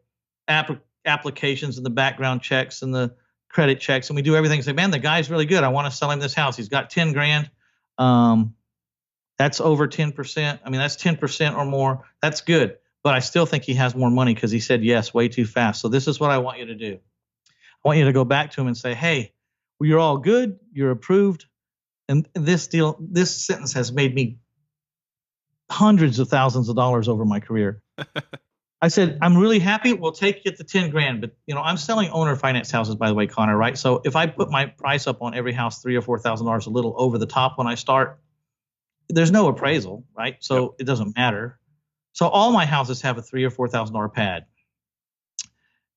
applications and the background checks and the credit checks, and we do everything. Say, man, the guy's really good. I want to sell him this house. He's got 10 grand. That's over 10%. I mean, that's 10% or more. That's good. But I still think he has more money because he said yes way too fast. So this is what I want you to do. I want you to go back to him and say, hey, well, you're all good. You're approved. And this sentence has made me hundreds of thousands of dollars over my career. I said, I'm really happy. We'll take you at the 10 grand. But, I'm selling owner finance houses, by the way, Connor, right? So if I put my price up on every house $3,000 or $4,000 a little over the top when I start, there's no appraisal, right? So It doesn't matter. So all my houses have a $3,000 or $4,000 pad.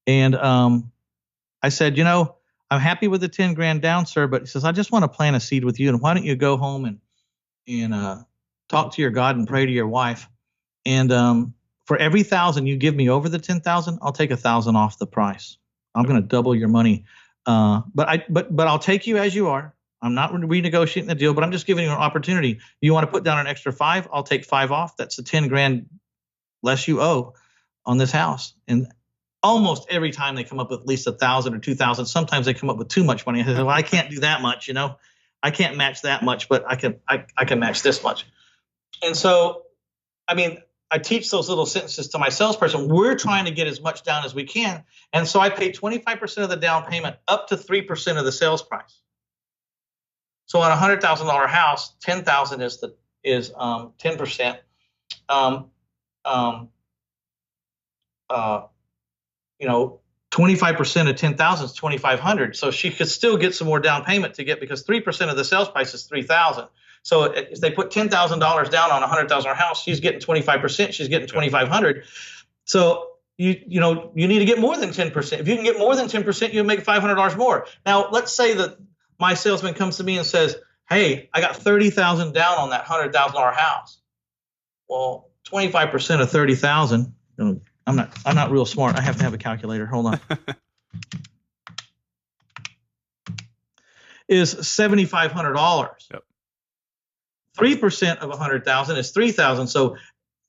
And I said, I'm happy with the 10 grand down, sir. But he says, I just want to plant a seed with you. And why don't you go home and talk to your God and pray to your wife. And for every 1,000 you give me over the 10,000, I'll take 1,000 off the price. I'm going to double your money. But I'll take you as you are. I'm not renegotiating the deal, but I'm just giving you an opportunity. You want to put down an extra 5? I'll take 5 off. That's the 10 grand less you owe on this house. And almost every time they come up with at least 1,000 or 2,000. Sometimes they come up with too much money. I say, well, I can't do that much. I can't match that much, but I can match this much. And so, I teach those little sentences to my salesperson. We're trying to get as much down as we can. And so I pay 25% of the down payment up to 3% of the sales price. So on a $100,000 house, 10,000 is 10%. 25% of 10,000 is 2,500. So she could still get some more down payment because 3% of the sales price is 3,000. So if they put $10,000 down on a $100,000 house, she's getting 25%. She's getting 2,500. So you need to get more than 10%. If you can get more than 10%, you'll make $500 more. Now let's say that my salesman comes to me and says, Hey, I got 30,000 down on that $100,000 house. Well, 25% of 30,000. I'm not real smart. I have to have a calculator. Hold on. Is $7,500. Yep. 3% of 100,000 is 3,000. So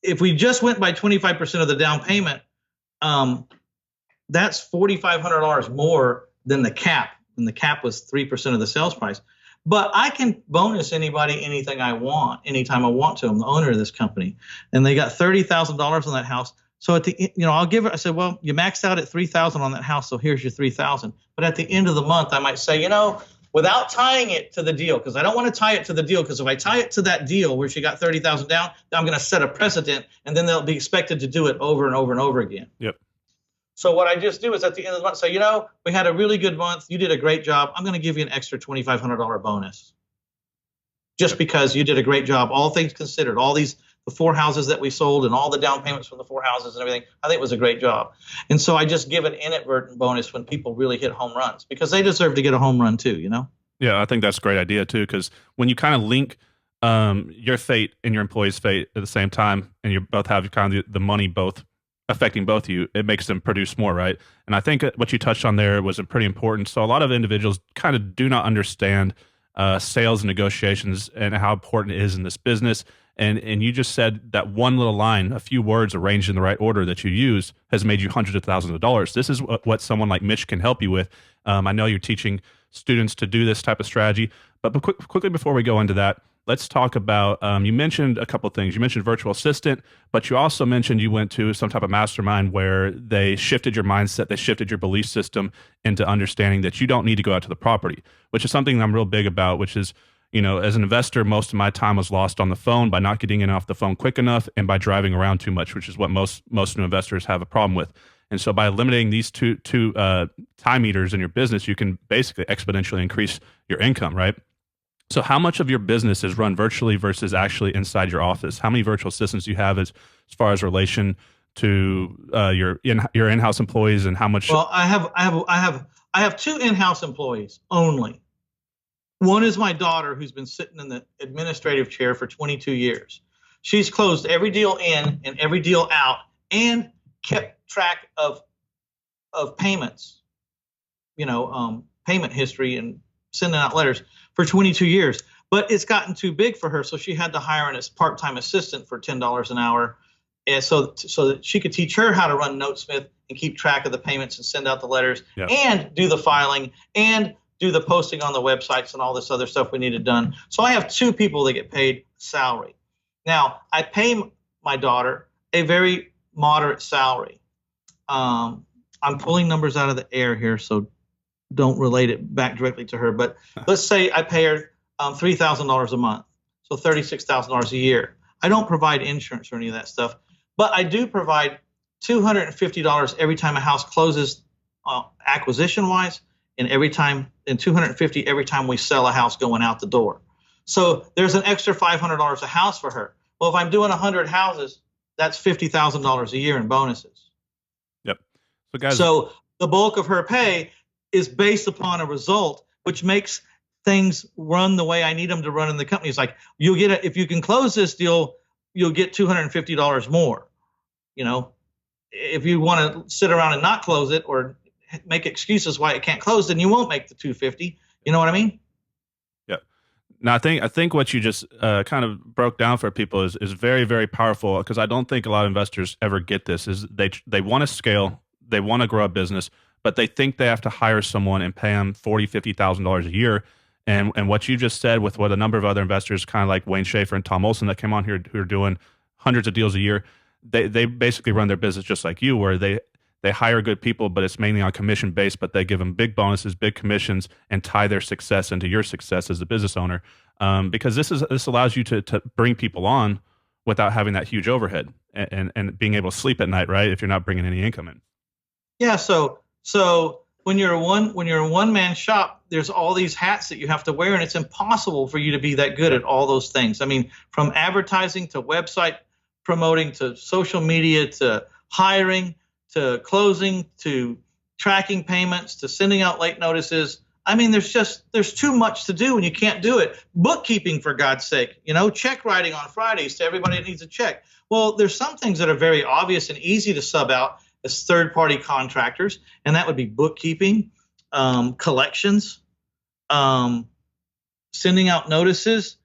if we just went by 25% of the down payment, that's $4,500 more than the cap. And the cap was 3% of the sales price. But I can bonus anybody anything I want, anytime I want to. I'm the owner of this company, and they got $30,000 on that house. So at the, I'll give it. I said, well, you maxed out at 3,000 on that house, so here's your 3,000. But at the end of the month, I might say, without tying it to the deal, because I don't want to tie it to the deal, because if I tie it to that deal where she got 30,000 down, I'm going to set a precedent, and then they'll be expected to do it over and over and over again. Yep. So what I just do is at the end of the month say, we had a really good month. You did a great job. I'm going to give you an extra $2,500 bonus just because you did a great job. All things considered, the 4 houses that we sold and all the down payments from the 4 houses and everything, I think it was a great job. And so I just give an inadvertent bonus when people really hit home runs, because they deserve to get a home run too, Yeah, I think that's a great idea too, because when you kind of link your fate and your employee's fate at the same time, and you both have kind of the money both affecting both of you, it makes them produce more, right? And I think what you touched on there was pretty important. So a lot of individuals kind of do not understand sales and negotiations and how important it is in this business. And you just said that one little line, a few words arranged in the right order that you use, has made you hundreds of thousands of dollars. This is what someone like Mitch can help you with. I know you're teaching students to do this type of strategy, but quickly before we go into that, let's talk about, you mentioned a couple of things. You mentioned virtual assistant, but you also mentioned you went to some type of mastermind where they shifted your mindset, they shifted your belief system into understanding that you don't need to go out to the property, which is something I'm real big about, which is, as an investor, most of my time was lost on the phone by not getting in off the phone quick enough and by driving around too much, which is what most new investors have a problem with. And so by eliminating these two time eaters in your business, you can basically exponentially increase your income, right? So how much of your business is run virtually versus actually inside your office? How many virtual assistants do you have as far as relation to your in-house employees, and how much? Well, I have 2 in-house employees only. One is my daughter, who's been sitting in the administrative chair for 22 years. She's closed every deal in and every deal out and kept track of payments, payment history and sending out letters for 22 years. But it's gotten too big for her, so she had to hire a part-time assistant for $10 an hour, and so that she could teach her how to run Notesmith and keep track of the payments and send out the letters, yep, and do the filing and do the posting on the websites and all this other stuff we needed done. So I have 2 people that get paid salary. Now, I pay my daughter a very moderate salary. I'm pulling numbers out of the air here, so don't relate it back directly to her. But let's say I pay her $3,000 a month, so $36,000 a year. I don't provide insurance or any of that stuff, but I do provide $250 every time a house closes, acquisition-wise, and $250 every time we sell a house going out the door. So there's an extra $500 a house for her. Well, if I'm doing 100 houses, that's $50,000 a year in bonuses. Yep. So so the bulk of her pay is based upon a result, which makes things run the way I need them to run in the company. It's like, if you can close this deal, you'll get $250 more. If you want to sit around and not close it or make excuses why it can't close, then you won't make the $250. You know what I mean? Yeah. Now, I think what you just kind of broke down for people is very, very powerful, because I don't think a lot of investors ever get this. Is they want to scale, they want to grow a business, but they think they have to hire someone and pay them $40,000, $50,000 a year. And what you just said with what a number of other investors, kind of like Wayne Schaefer and Tom Olson that came on here, who are doing hundreds of deals a year, they basically run their business just like you, where they hire good people, but it's mainly on commission based, but they give them big bonuses, big commissions, and tie their success into your success as a business owner. Because this allows you to bring people on without having that huge overhead and being able to sleep at night, right? If you're not bringing any income in. Yeah. So when you're a one-man shop, there's all these hats that you have to wear, and it's impossible for you to be that good at all those things. I mean, from advertising to website promoting to social media to hiring to closing to tracking payments to sending out late notices. I mean, there's too much to do and you can't do it. Bookkeeping, for God's sake, check writing on Fridays to everybody that needs a check. Well, there's some things that are very obvious and easy to sub out as third-party contractors, and that would be bookkeeping, collections, sending out notices,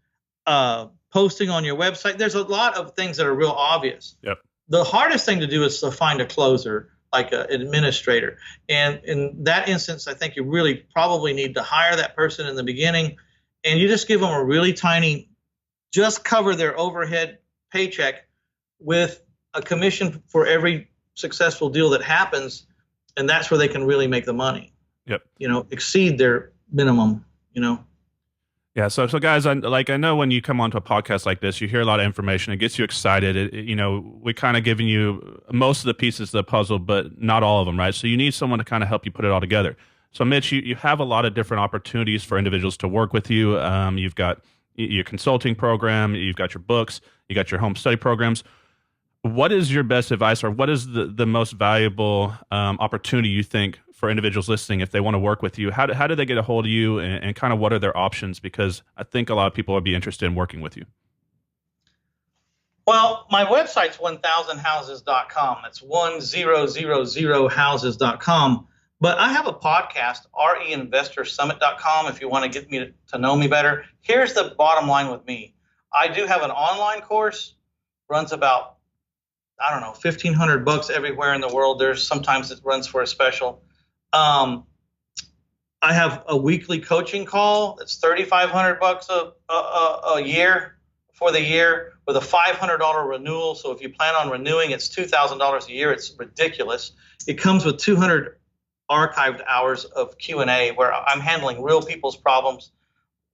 posting on your website. There's a lot of things that are real obvious. Yep. The hardest thing to do is to find a closer, like an administrator. And in that instance, I think you really probably need to hire that person in the beginning, and you just give them a really tiny, just cover their overhead paycheck with a commission for every successful deal that happens, and that's where they can really make the money. Yep. Exceed their minimum. Yeah. So guys, I know when you come onto a podcast like this, you hear a lot of information. It gets you excited. We kind of giving you most of the pieces of the puzzle, but not all of them, right? So you need someone to kind of help you put it all together. So Mitch, you have a lot of different opportunities for individuals to work with you. You've got your consulting program, you've got your books, you got your home study programs. What is your best advice, or what is the most valuable opportunity you think for individuals listening if they want to work with you? How do they get a hold of you, and kind of what are their options? Because I think a lot of people would be interested in working with you. Well, my website's 1000houses.com. It's 1000houses.com. But I have a podcast, reinvestorsummit.com, if you want to get me to know me better. Here's the bottom line with me. I do have an online course, runs about, I don't know, $1,500 everywhere in the world. Sometimes it runs for a special. I have a weekly coaching call that's $3,500 a year for the year with a $500 renewal. So if you plan on renewing, it's $2,000 a year. It's ridiculous. It comes with 200 archived hours of Q&A where I'm handling real people's problems,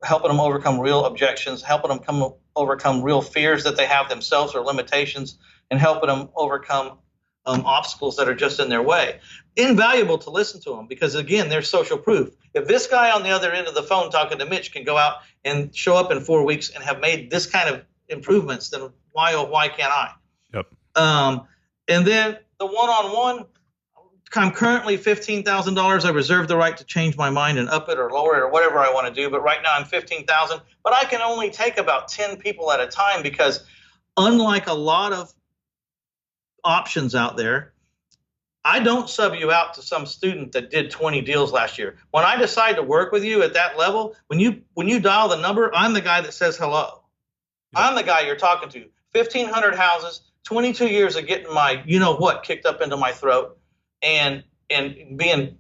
helping them overcome real objections, helping them overcome real fears that they have themselves or limitations, and helping them overcome obstacles that are just in their way. Invaluable to listen to them because, again, there's social proof. If this guy on the other end of the phone talking to Mitch can go out and show up in 4 weeks and have made this kind of improvements, then why can't I? Yep. And then the one-on-one, I'm currently $15,000. I reserve the right to change my mind and up it or lower it or whatever I want to do. But right now I'm $15,000. But I can only take about 10 people at a time because, unlike a lot of options out there, I don't sub you out to some student that did 20 deals last year. When I decide to work with you at that level, when you dial the number, I'm the guy that says hello. Yep. I'm the guy you're talking to. 1,500 houses, 22 years of getting my you-know-what kicked up into my throat and being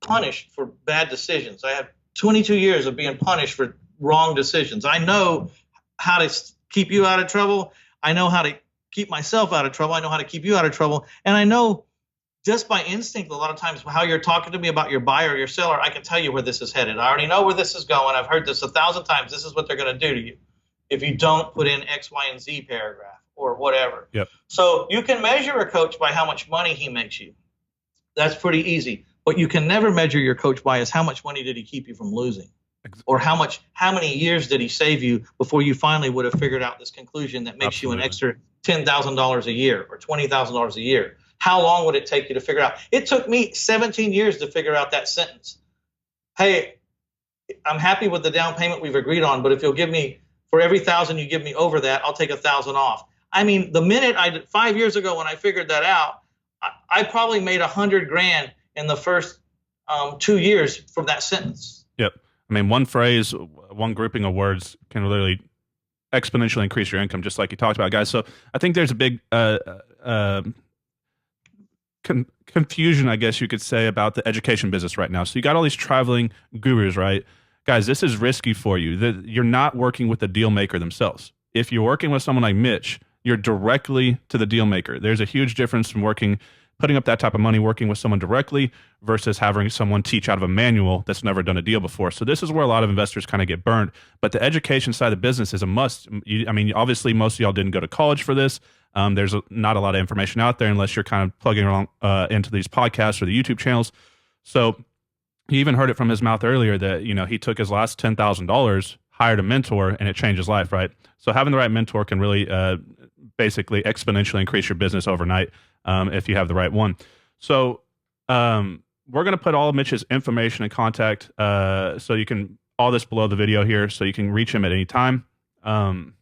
punished for bad decisions. I have 22 years of being punished for wrong decisions. I know how to keep you out of trouble. I know how to keep myself out of trouble. I know how to keep you out of trouble. And I know just by instinct, a lot of times how you're talking to me about your buyer or your seller, I can tell you where this is headed. I already know where this is going. I've heard this 1,000 times. This is what they're going to do to you if you don't put in X, Y, and Z paragraph or whatever. Yep. So you can measure a coach by how much money he makes you. That's pretty easy. What you can never measure your coach by is how much money did he keep you from losing, or how many years did he save you before you finally would have figured out this conclusion that makes you an extra $10,000 a year or $20,000 a year. How long would it take you to figure out? It took me 17 years to figure out that sentence. Hey, I'm happy with the down payment we've agreed on, but if you'll give me, for every 1,000 you give me over that, I'll take 1,000 off. I mean, the minute 5 years ago when I figured that out, I probably made $100,000 in the first 2 years from that sentence. Yep. I mean, one phrase, one grouping of words can literally exponentially increase your income, just like you talked about, guys. So I think there's a big confusion, I guess you could say, about the education business right now. So you got all these traveling gurus, right? Guys, this is risky for you. You're not working with the deal maker themselves. If you're working with someone like Mitch, you're directly to the deal maker. There's a huge difference from putting up that type of money, working with someone directly versus having someone teach out of a manual that's never done a deal before. So this is where a lot of investors kind of get burned. But the education side of the business is a must. Obviously, most of y'all didn't go to college for this. There's not a lot of information out there unless you're kind of plugging along into these podcasts or the YouTube channels. So he even heard it from his mouth earlier that, he took his last $10,000, hired a mentor, and it changed his life, right? So having the right mentor can really basically exponentially increase your business overnight if you have the right one. So we're going to put all of Mitch's information and contact, so you can, all this below the video here, so you can reach him at any time. And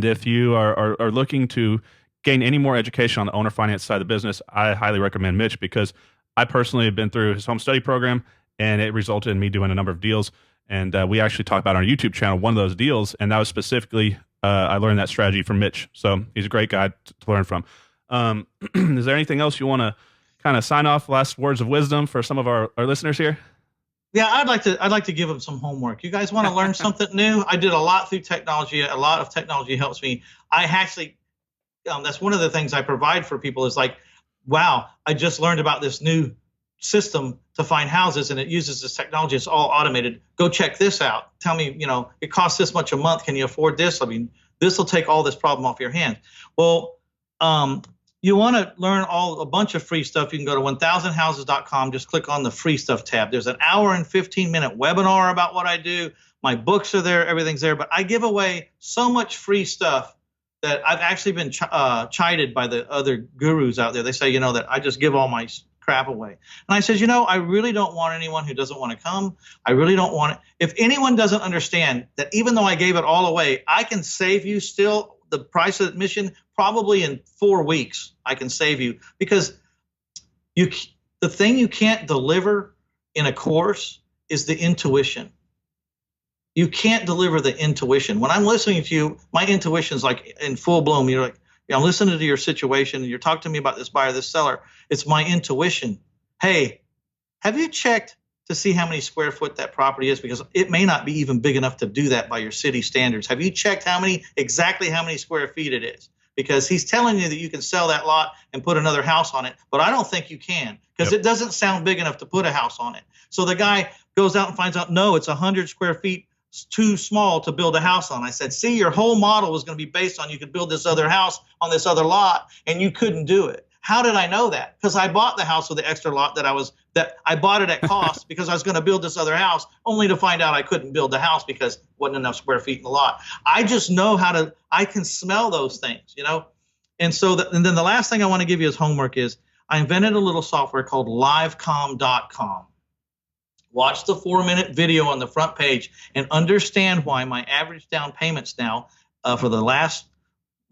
if you are looking to gain any more education on the owner finance side of the business, I highly recommend Mitch, because I personally have been through his home study program, and it resulted in me doing a number of deals. And we actually talked about on our YouTube channel one of those deals, and that was specifically, I learned that strategy from Mitch. So he's a great guy to learn from. Is there anything else you want to kind of sign off, last words of wisdom for some of our listeners here? Yeah, I'd like to give them some homework. You guys want to learn something new? I did a lot through technology. A lot of technology helps me. I actually, that's one of the things I provide for people is like, wow, I just learned about this new system to find houses, and it uses this technology. It's all automated. Go check this out. Tell me, it costs this much a month. Can you afford this? I mean, this will take all this problem off your hands. Well, you want to learn a bunch of free stuff. You can go to 1000houses.com. Just click on the free stuff tab. There's an hour and 15-minute webinar about what I do. My books are there. Everything's there. But I give away so much free stuff that I've actually been chided by the other gurus out there. They say, that I just give all my crap away. And I says, I really don't want anyone who doesn't want to come. I really don't want it. If anyone doesn't understand that even though I gave it all away, I can save you still the price of admission probably in 4 weeks. I can save you, because the thing you can't deliver in a course is the intuition. You can't deliver the intuition. When I'm listening to you, my intuition's like in full bloom. You're like, I'm listening to your situation, and you're talking to me about this buyer, this seller. It's my intuition. Hey, have you checked to see how many square foot that property is? Because it may not be even big enough to do that by your city standards. Have you checked exactly how many square feet it is? Because he's telling you that you can sell that lot and put another house on it, but I don't think you can, because It doesn't sound big enough to put a house on it. So the guy goes out and finds out, no, it's 100 square feet. It's too small to build a house on. I said, see, your whole model was going to be based on you could build this other house on this other lot, and you couldn't do it. How did I know that? Because I bought the house with the extra lot that I bought it at cost because I was going to build this other house, only to find out I couldn't build the house because wasn't enough square feet in the lot. I just know I can smell those things, And so, and then the last thing I want to give you as homework is I invented a little software called livecom.com. Watch the 4-minute video on the front page and understand why my average down payments now for the last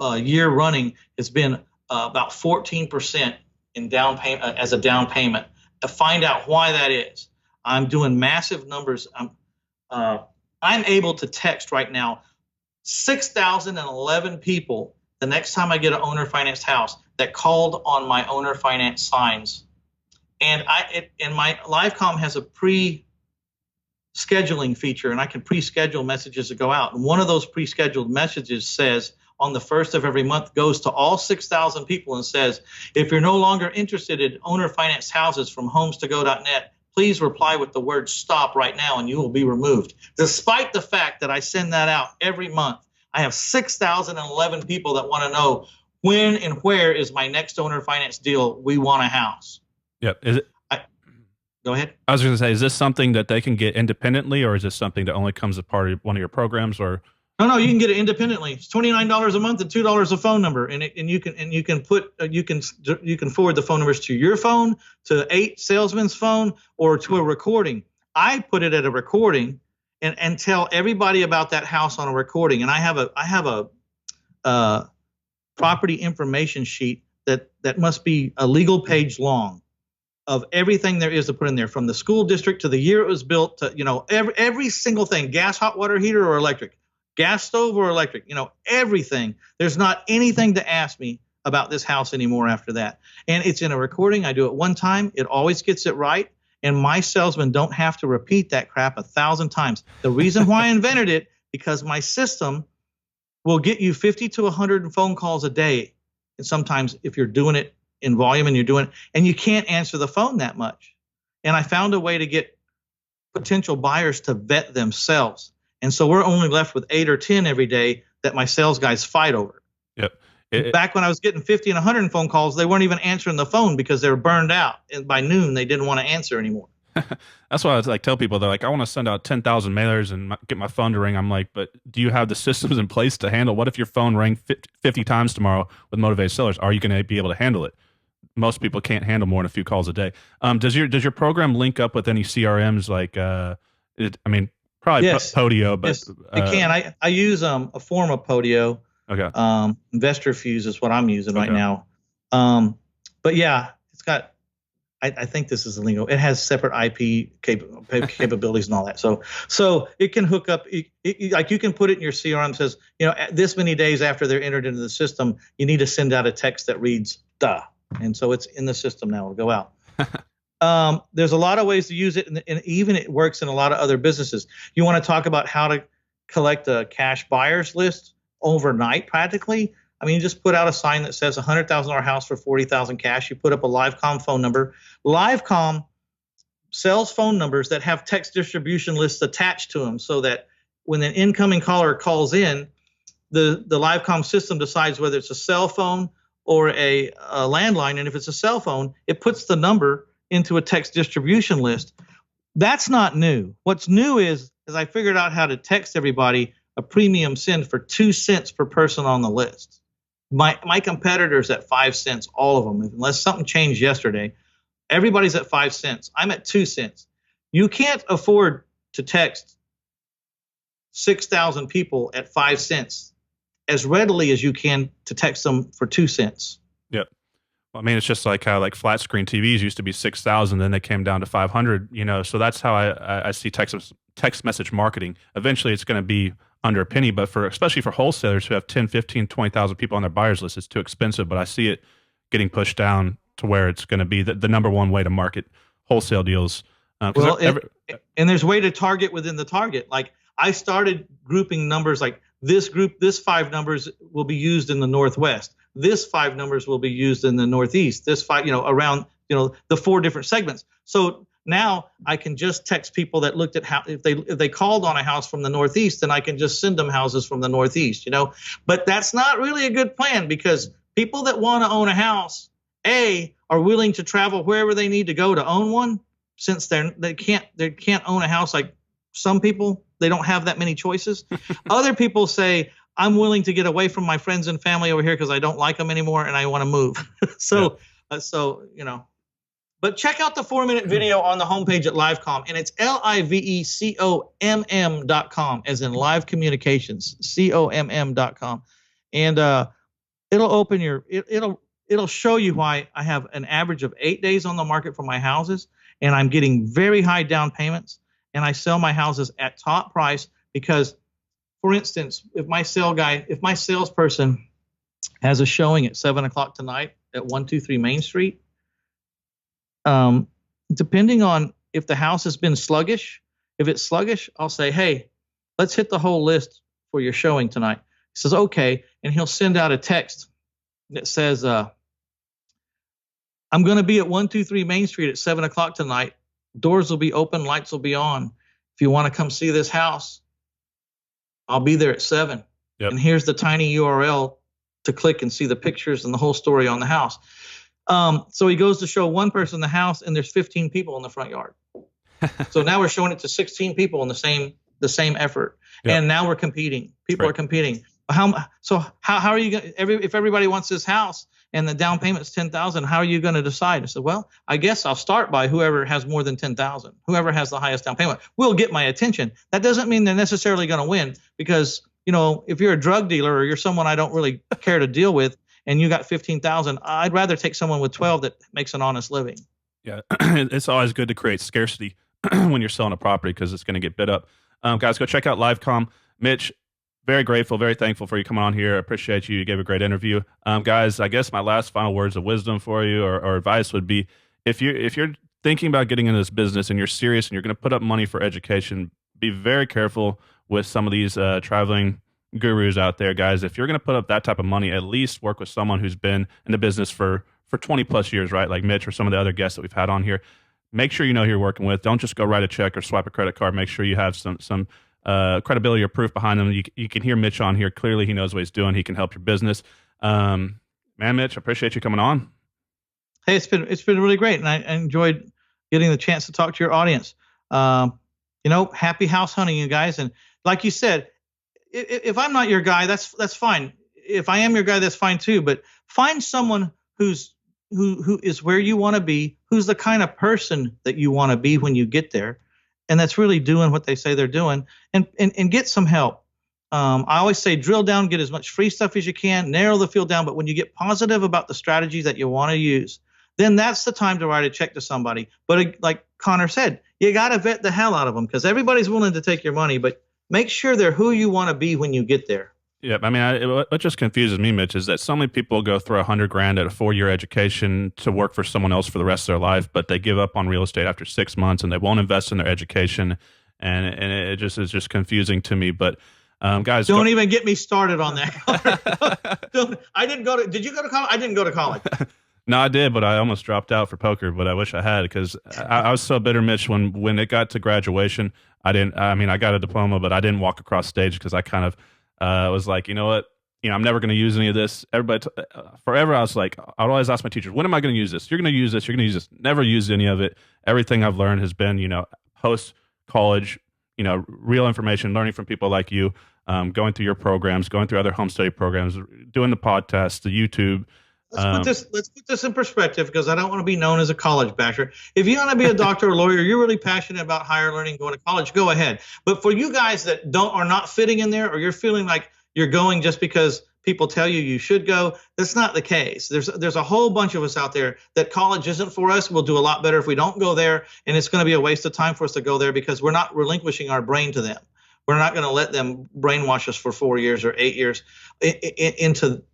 year running has been about 14% in down payment as a down payment. To find out why that is, I'm doing massive numbers. I'm able to text right now 6,011 people the next time I get an owner financed house that called on my owner finance signs. And my Livecom has a pre-scheduling feature, and I can pre-schedule messages to go out. And one of those pre-scheduled messages says, on the first of every month, goes to all 6,000 people and says, if you're no longer interested in owner financed houses from homes2go.net, please reply with the word stop right now and you will be removed. Despite the fact that I send that out every month, I have 6,011 people that want to know when and where is my next owner finance deal. We want a house. Yep. Is it? Go ahead. I was going to say, is this something that they can get independently, or is this something that only comes as part of one of your programs? Or No, you can get it independently. It's $29 a month and $2 a phone number, and you can forward the phone numbers to your phone, to 8 salesman's phone, or to a recording. I put it at a recording and tell everybody about that house on a recording. And I have a property information sheet that must be a legal page long of everything there is to put in there, from the school district to the year it was built to every single thing, gas, hot water heater, or electric. Gas stove or electric, everything. There's not anything to ask me about this house anymore after that. And it's in a recording. I do it one time. It always gets it right. And my salesmen don't have to repeat that crap 1,000 times. The reason why I invented it, because my system will get you 50 to 100 phone calls a day. And sometimes if you're doing it in volume and you can't answer the phone that much. And I found a way to get potential buyers to vet themselves. And so we're only left with 8 or 10 every day that my sales guys fight over. Yep. Back when I was getting 50 and 100 phone calls, they weren't even answering the phone because they were burned out. And by noon, they didn't want to answer anymore. That's why I tell people, they're like, I want to send out 10,000 mailers and get my phone to ring. I'm like, but do you have the systems in place to handle? What if your phone rang 50 times tomorrow with motivated sellers? Are you going to be able to handle it? most people can't handle more than a few calls a day. Does your program link up with any CRMs like probably Yes. Podio, but Yes, it can. I use a form of Podio. okay. Investor Fuse is what I'm using right Okay. now. But yeah, it's got. I think this is the lingo. It has separate IP capabilities and all that. So it can hook up. Like you can put it in your CRM. Says this many days after they're entered into the system, you need to send out a text that reads "duh," and so it's in the system now. It'll go out. There's a lot of ways to use it, and even it works in a lot of other businesses. You want to talk about how to collect a cash buyers list overnight, practically. I mean, you just put out a sign that says $100,000 house for $40,000 cash. You put up a LiveCom phone number. LiveCom sells phone numbers that have text distribution lists attached to them, so that when an incoming caller calls in, the LiveCom system decides whether it's a cell phone or a landline. And if it's a cell phone, it puts the number into a text distribution list. That's not new. What's new is I figured out how to text everybody a premium send for 2 cents per person on the list. My competitors at 5 cents, all of them, unless something changed yesterday. Everybody's at 5 cents. I'm at 2 cents. You can't afford to text 6,000 people at 5 cents as readily as you can to text them for 2 cents. Yep. Well, I mean, it's just like how like flat screen TVs used to be 6,000, then they came down to 500. So that's how I see text message marketing. Eventually, it's going to be under a penny, but especially for wholesalers who have 10, 15, 20,000 people on their buyers list, it's too expensive. But I see it getting pushed down to where it's going to be the number one way to market wholesale deals. And there's a way to target within the target. Like I started grouping numbers like this 5 numbers will be used in the Northwest. This 5 numbers will be used in the Northeast. This 5, around, the 4 different segments. So now I can just text people that looked at how if they called on a house from the Northeast, then I can just send them houses from the Northeast, But that's not really a good plan, because people that want to own a house, are willing to travel wherever they need to go to own one, since they can't own a house like some people. They don't have that many choices. Other people say, I'm willing to get away from my friends and family over here because I don't like them anymore and I want to move. But check out the 4-minute video on the homepage at LiveCom, and it's LiveComm.com, as in live communications, COMM.com. And it'll open it'll show you why I have an average of 8 days on the market for my houses, and I'm getting very high down payments, and I sell my houses at top price because, for instance, if my salesperson has a showing at 7:00 tonight at 123 Main Street, depending on if the house has been sluggish, if it's sluggish, I'll say, hey, let's hit the whole list for your showing tonight. He says, okay. And he'll send out a text that says, I'm going to be at 123 Main Street at 7:00 tonight. Doors will be open, lights will be on. If you want to come see this house, I'll be there at 7. Yep. And here's the tiny URL to click and see the pictures and the whole story on the house. So he goes to show one person the house, and there's 15 people in the front yard. So now we're showing it to 16 people in the same effort. Yep. And now we're competing. People are competing. How are you going? If everybody wants this house and the down payment's $10,000, how are you going to decide? I said, well, I guess I'll start by whoever has more than $10,000. Whoever has the highest down payment will get my attention. That doesn't mean they're necessarily going to win, because if you're a drug dealer or you're someone I don't really care to deal with, and you got 15,000, I'd rather take someone with 12 that makes an honest living. Yeah, it's always good to create scarcity when you're selling a property, because it's going to get bid up. Guys, go check out LiveCom. Mitch, very grateful, very thankful for you coming on here. I appreciate you. You gave a great interview. Guys, I guess my last final words of wisdom for you or advice would be, if you're thinking about getting into this business and you're serious and you're going to put up money for education, be very careful with some of these traveling gurus out there, guys. If you're going to put up that type of money, at least work with someone who's been in the business for 20 plus years, right? Like Mitch or some of the other guests that we've had on here. Make sure you know who you're working with. Don't just go write a check or swipe a credit card. Make sure you have some credibility or proof behind them. You can hear Mitch on here. Clearly, he knows what he's doing. He can help your business. Man, Mitch, I appreciate you coming on. Hey, it's been really great, and I enjoyed getting the chance to talk to your audience. Happy house hunting, you guys. And like you said, if I'm not your guy, that's fine. If I am your guy, that's fine too. But find someone who's who is where you want to be, who's the kind of person that you want to be when you get there, and that's really doing what they say they're doing, and get some help. I always say drill down, get as much free stuff as you can, narrow the field down. But when you get positive about the strategies that you want to use, then that's the time to write a check to somebody. But like Connor said, you got to vet the hell out of them, because everybody's willing to take your money, but make sure they're who you want to be when you get there. Yeah, I mean, what just confuses me, Mitch, is that so many people go through $100,000 at a 4-year education to work for someone else for the rest of their life, but they give up on real estate after 6 months and they won't invest in their education, and it just is just confusing to me. But guys, don't even get me started on that. I didn't go to. Did you go to college? I didn't go to college. No, I did, but I almost dropped out for poker. But I wish I had, because I was so bitter, Mitch. When it got to graduation, I didn't. I mean, I got a diploma, but I didn't walk across stage because I kind of was like, you know what, I'm never going to use any of this. Everybody, forever, I was like, I'd always ask my teachers, when am I going to use this? You're going to use this. You're going to use this. Never used any of it. Everything I've learned has been, post college, real information, learning from people like you, going through your programs, going through other home study programs, doing the podcast, the YouTube. Let's put this in perspective, because I don't want to be known as a college basher. If you want to be a doctor or lawyer, you're really passionate about higher learning, going to college, go ahead. But for you guys that are not fitting in there, or you're feeling like you're going just because people tell you should go, that's not the case. There's a whole bunch of us out there that college isn't for us. We'll do a lot better if we don't go there, and it's going to be a waste of time for us to go there, because we're not relinquishing our brain to them. We're not going to let them brainwash us for 4 years or 8 years into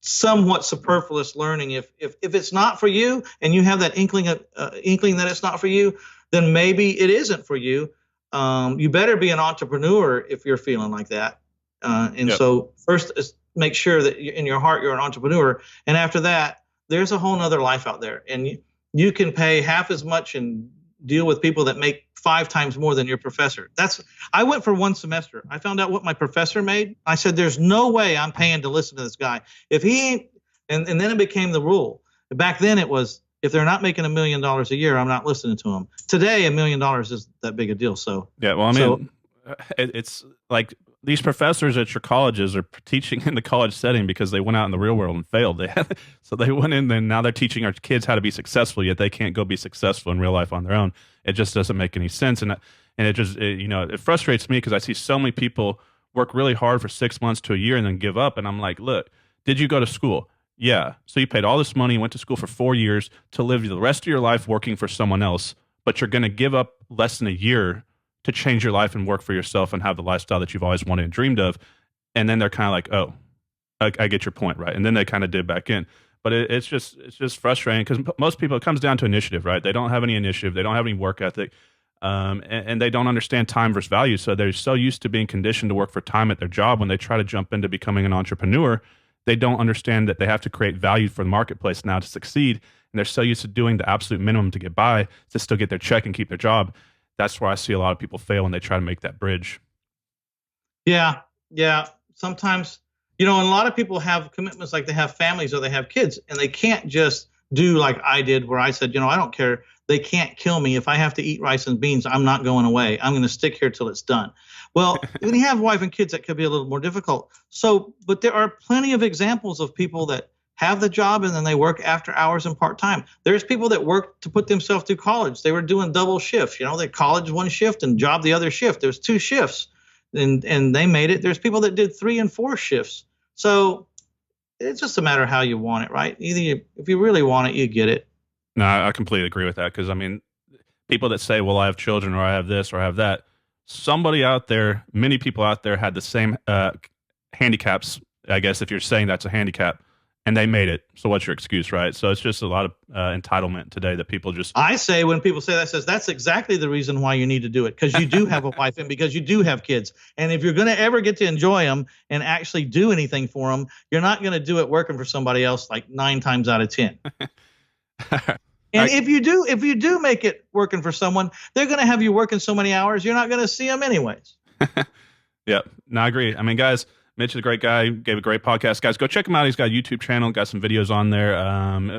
somewhat superfluous learning. If it's not for you, and you have that inkling that it's not for you, then maybe it isn't for you. You better be an entrepreneur if you're feeling like that. So first is make sure that in your heart you're an entrepreneur, and after that, there's a whole nother life out there, and you can pay half as much and deal with people that make 5 times more than your professor. I went for 1 semester. I found out what my professor made. I said, there's no way I'm paying to listen to this guy. If he ain't, and then it became the rule. Back then it was, if they're not making $1 million a year, I'm not listening to them. Today, $1 million is that big a deal. So yeah, well, I mean, it's like these professors at your colleges are teaching in the college setting because they went out in the real world and failed. So they went in, and now they're teaching our kids how to be successful, yet they can't go be successful in real life on their own. It just doesn't make any sense. And it frustrates me, because I see so many people work really hard for 6 months to a year and then give up. And I'm like, look, did you go to school? Yeah. So you paid all this money, went to school for 4 years to live the rest of your life working for someone else, but you're going to give up less than a year to change your life and work for yourself and have the lifestyle that you've always wanted and dreamed of. And then they're kind of like, oh, I get your point, right? And then they kind of dip back in. But it's just frustrating, because most people, it comes down to initiative, right? They don't have any initiative. They don't have any work ethic. And they don't understand time versus value. So they're so used to being conditioned to work for time at their job. When they try to jump into becoming an entrepreneur, they don't understand that they have to create value for the marketplace now to succeed. And they're so used to doing the absolute minimum to get by, to still get their check and keep their job. That's where I see a lot of people fail when they try to make that bridge. Yeah. Sometimes, and a lot of people have commitments, like they have families or they have kids, and they can't just do like I did, where I said, I don't care. They can't kill me. If I have to eat rice and beans, I'm not going away. I'm going to stick here till it's done. Well, when you have a wife and kids, that could be a little more difficult. So, but there are plenty of examples of people that have the job and then they work after hours and part-time. There's people that work to put themselves through college. They were doing double shifts. They college 1 shift and job the other shift. There's 2 shifts, and they made it. There's people that did 3 and 4 shifts. So it's just a matter of how you want it, right? If you really want it, you get it. No, I completely agree with that, because, I mean, people that say, well, I have children, or I have this, or I have that, somebody out there, many people out there had the same handicaps, I guess, if you're saying that's a handicap, and they made it. So what's your excuse, right? So it's just a lot of entitlement today that people just... I say, when people say that, that's exactly the reason why you need to do it, because you do have a wife and because you do have kids. And if you're going to ever get to enjoy them and actually do anything for them, you're not going to do it working for somebody else like 9 times out of 10. And if you do make it working for someone, they're going to have you working so many hours, you're not going to see them anyways. Yeah, no, I agree. I mean, guys, Mitch is a great guy, gave a great podcast. Guys, go check him out. He's got a YouTube channel, got some videos on there.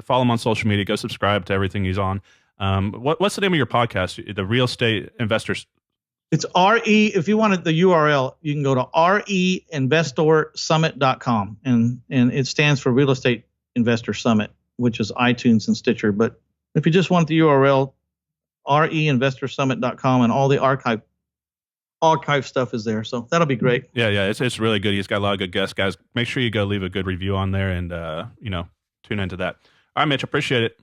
Follow him on social media. Go subscribe to everything he's on. What's the name of your podcast? The Real Estate Investors. It's RE. If you wanted the URL, you can go to reinvestorsummit.com, and it stands for Real Estate Investor Summit, which is iTunes and Stitcher. But if you just want the URL, reinvestorsummit.com, and all the archive stuff is there. So that'll be great. Yeah, it's really good. He's got a lot of good guests, guys. Make sure you go leave a good review on there and tune into that. All right, Mitch, appreciate it.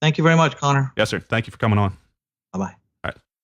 Thank you very much, Connor. Yes, sir. Thank you for coming on. Bye-bye.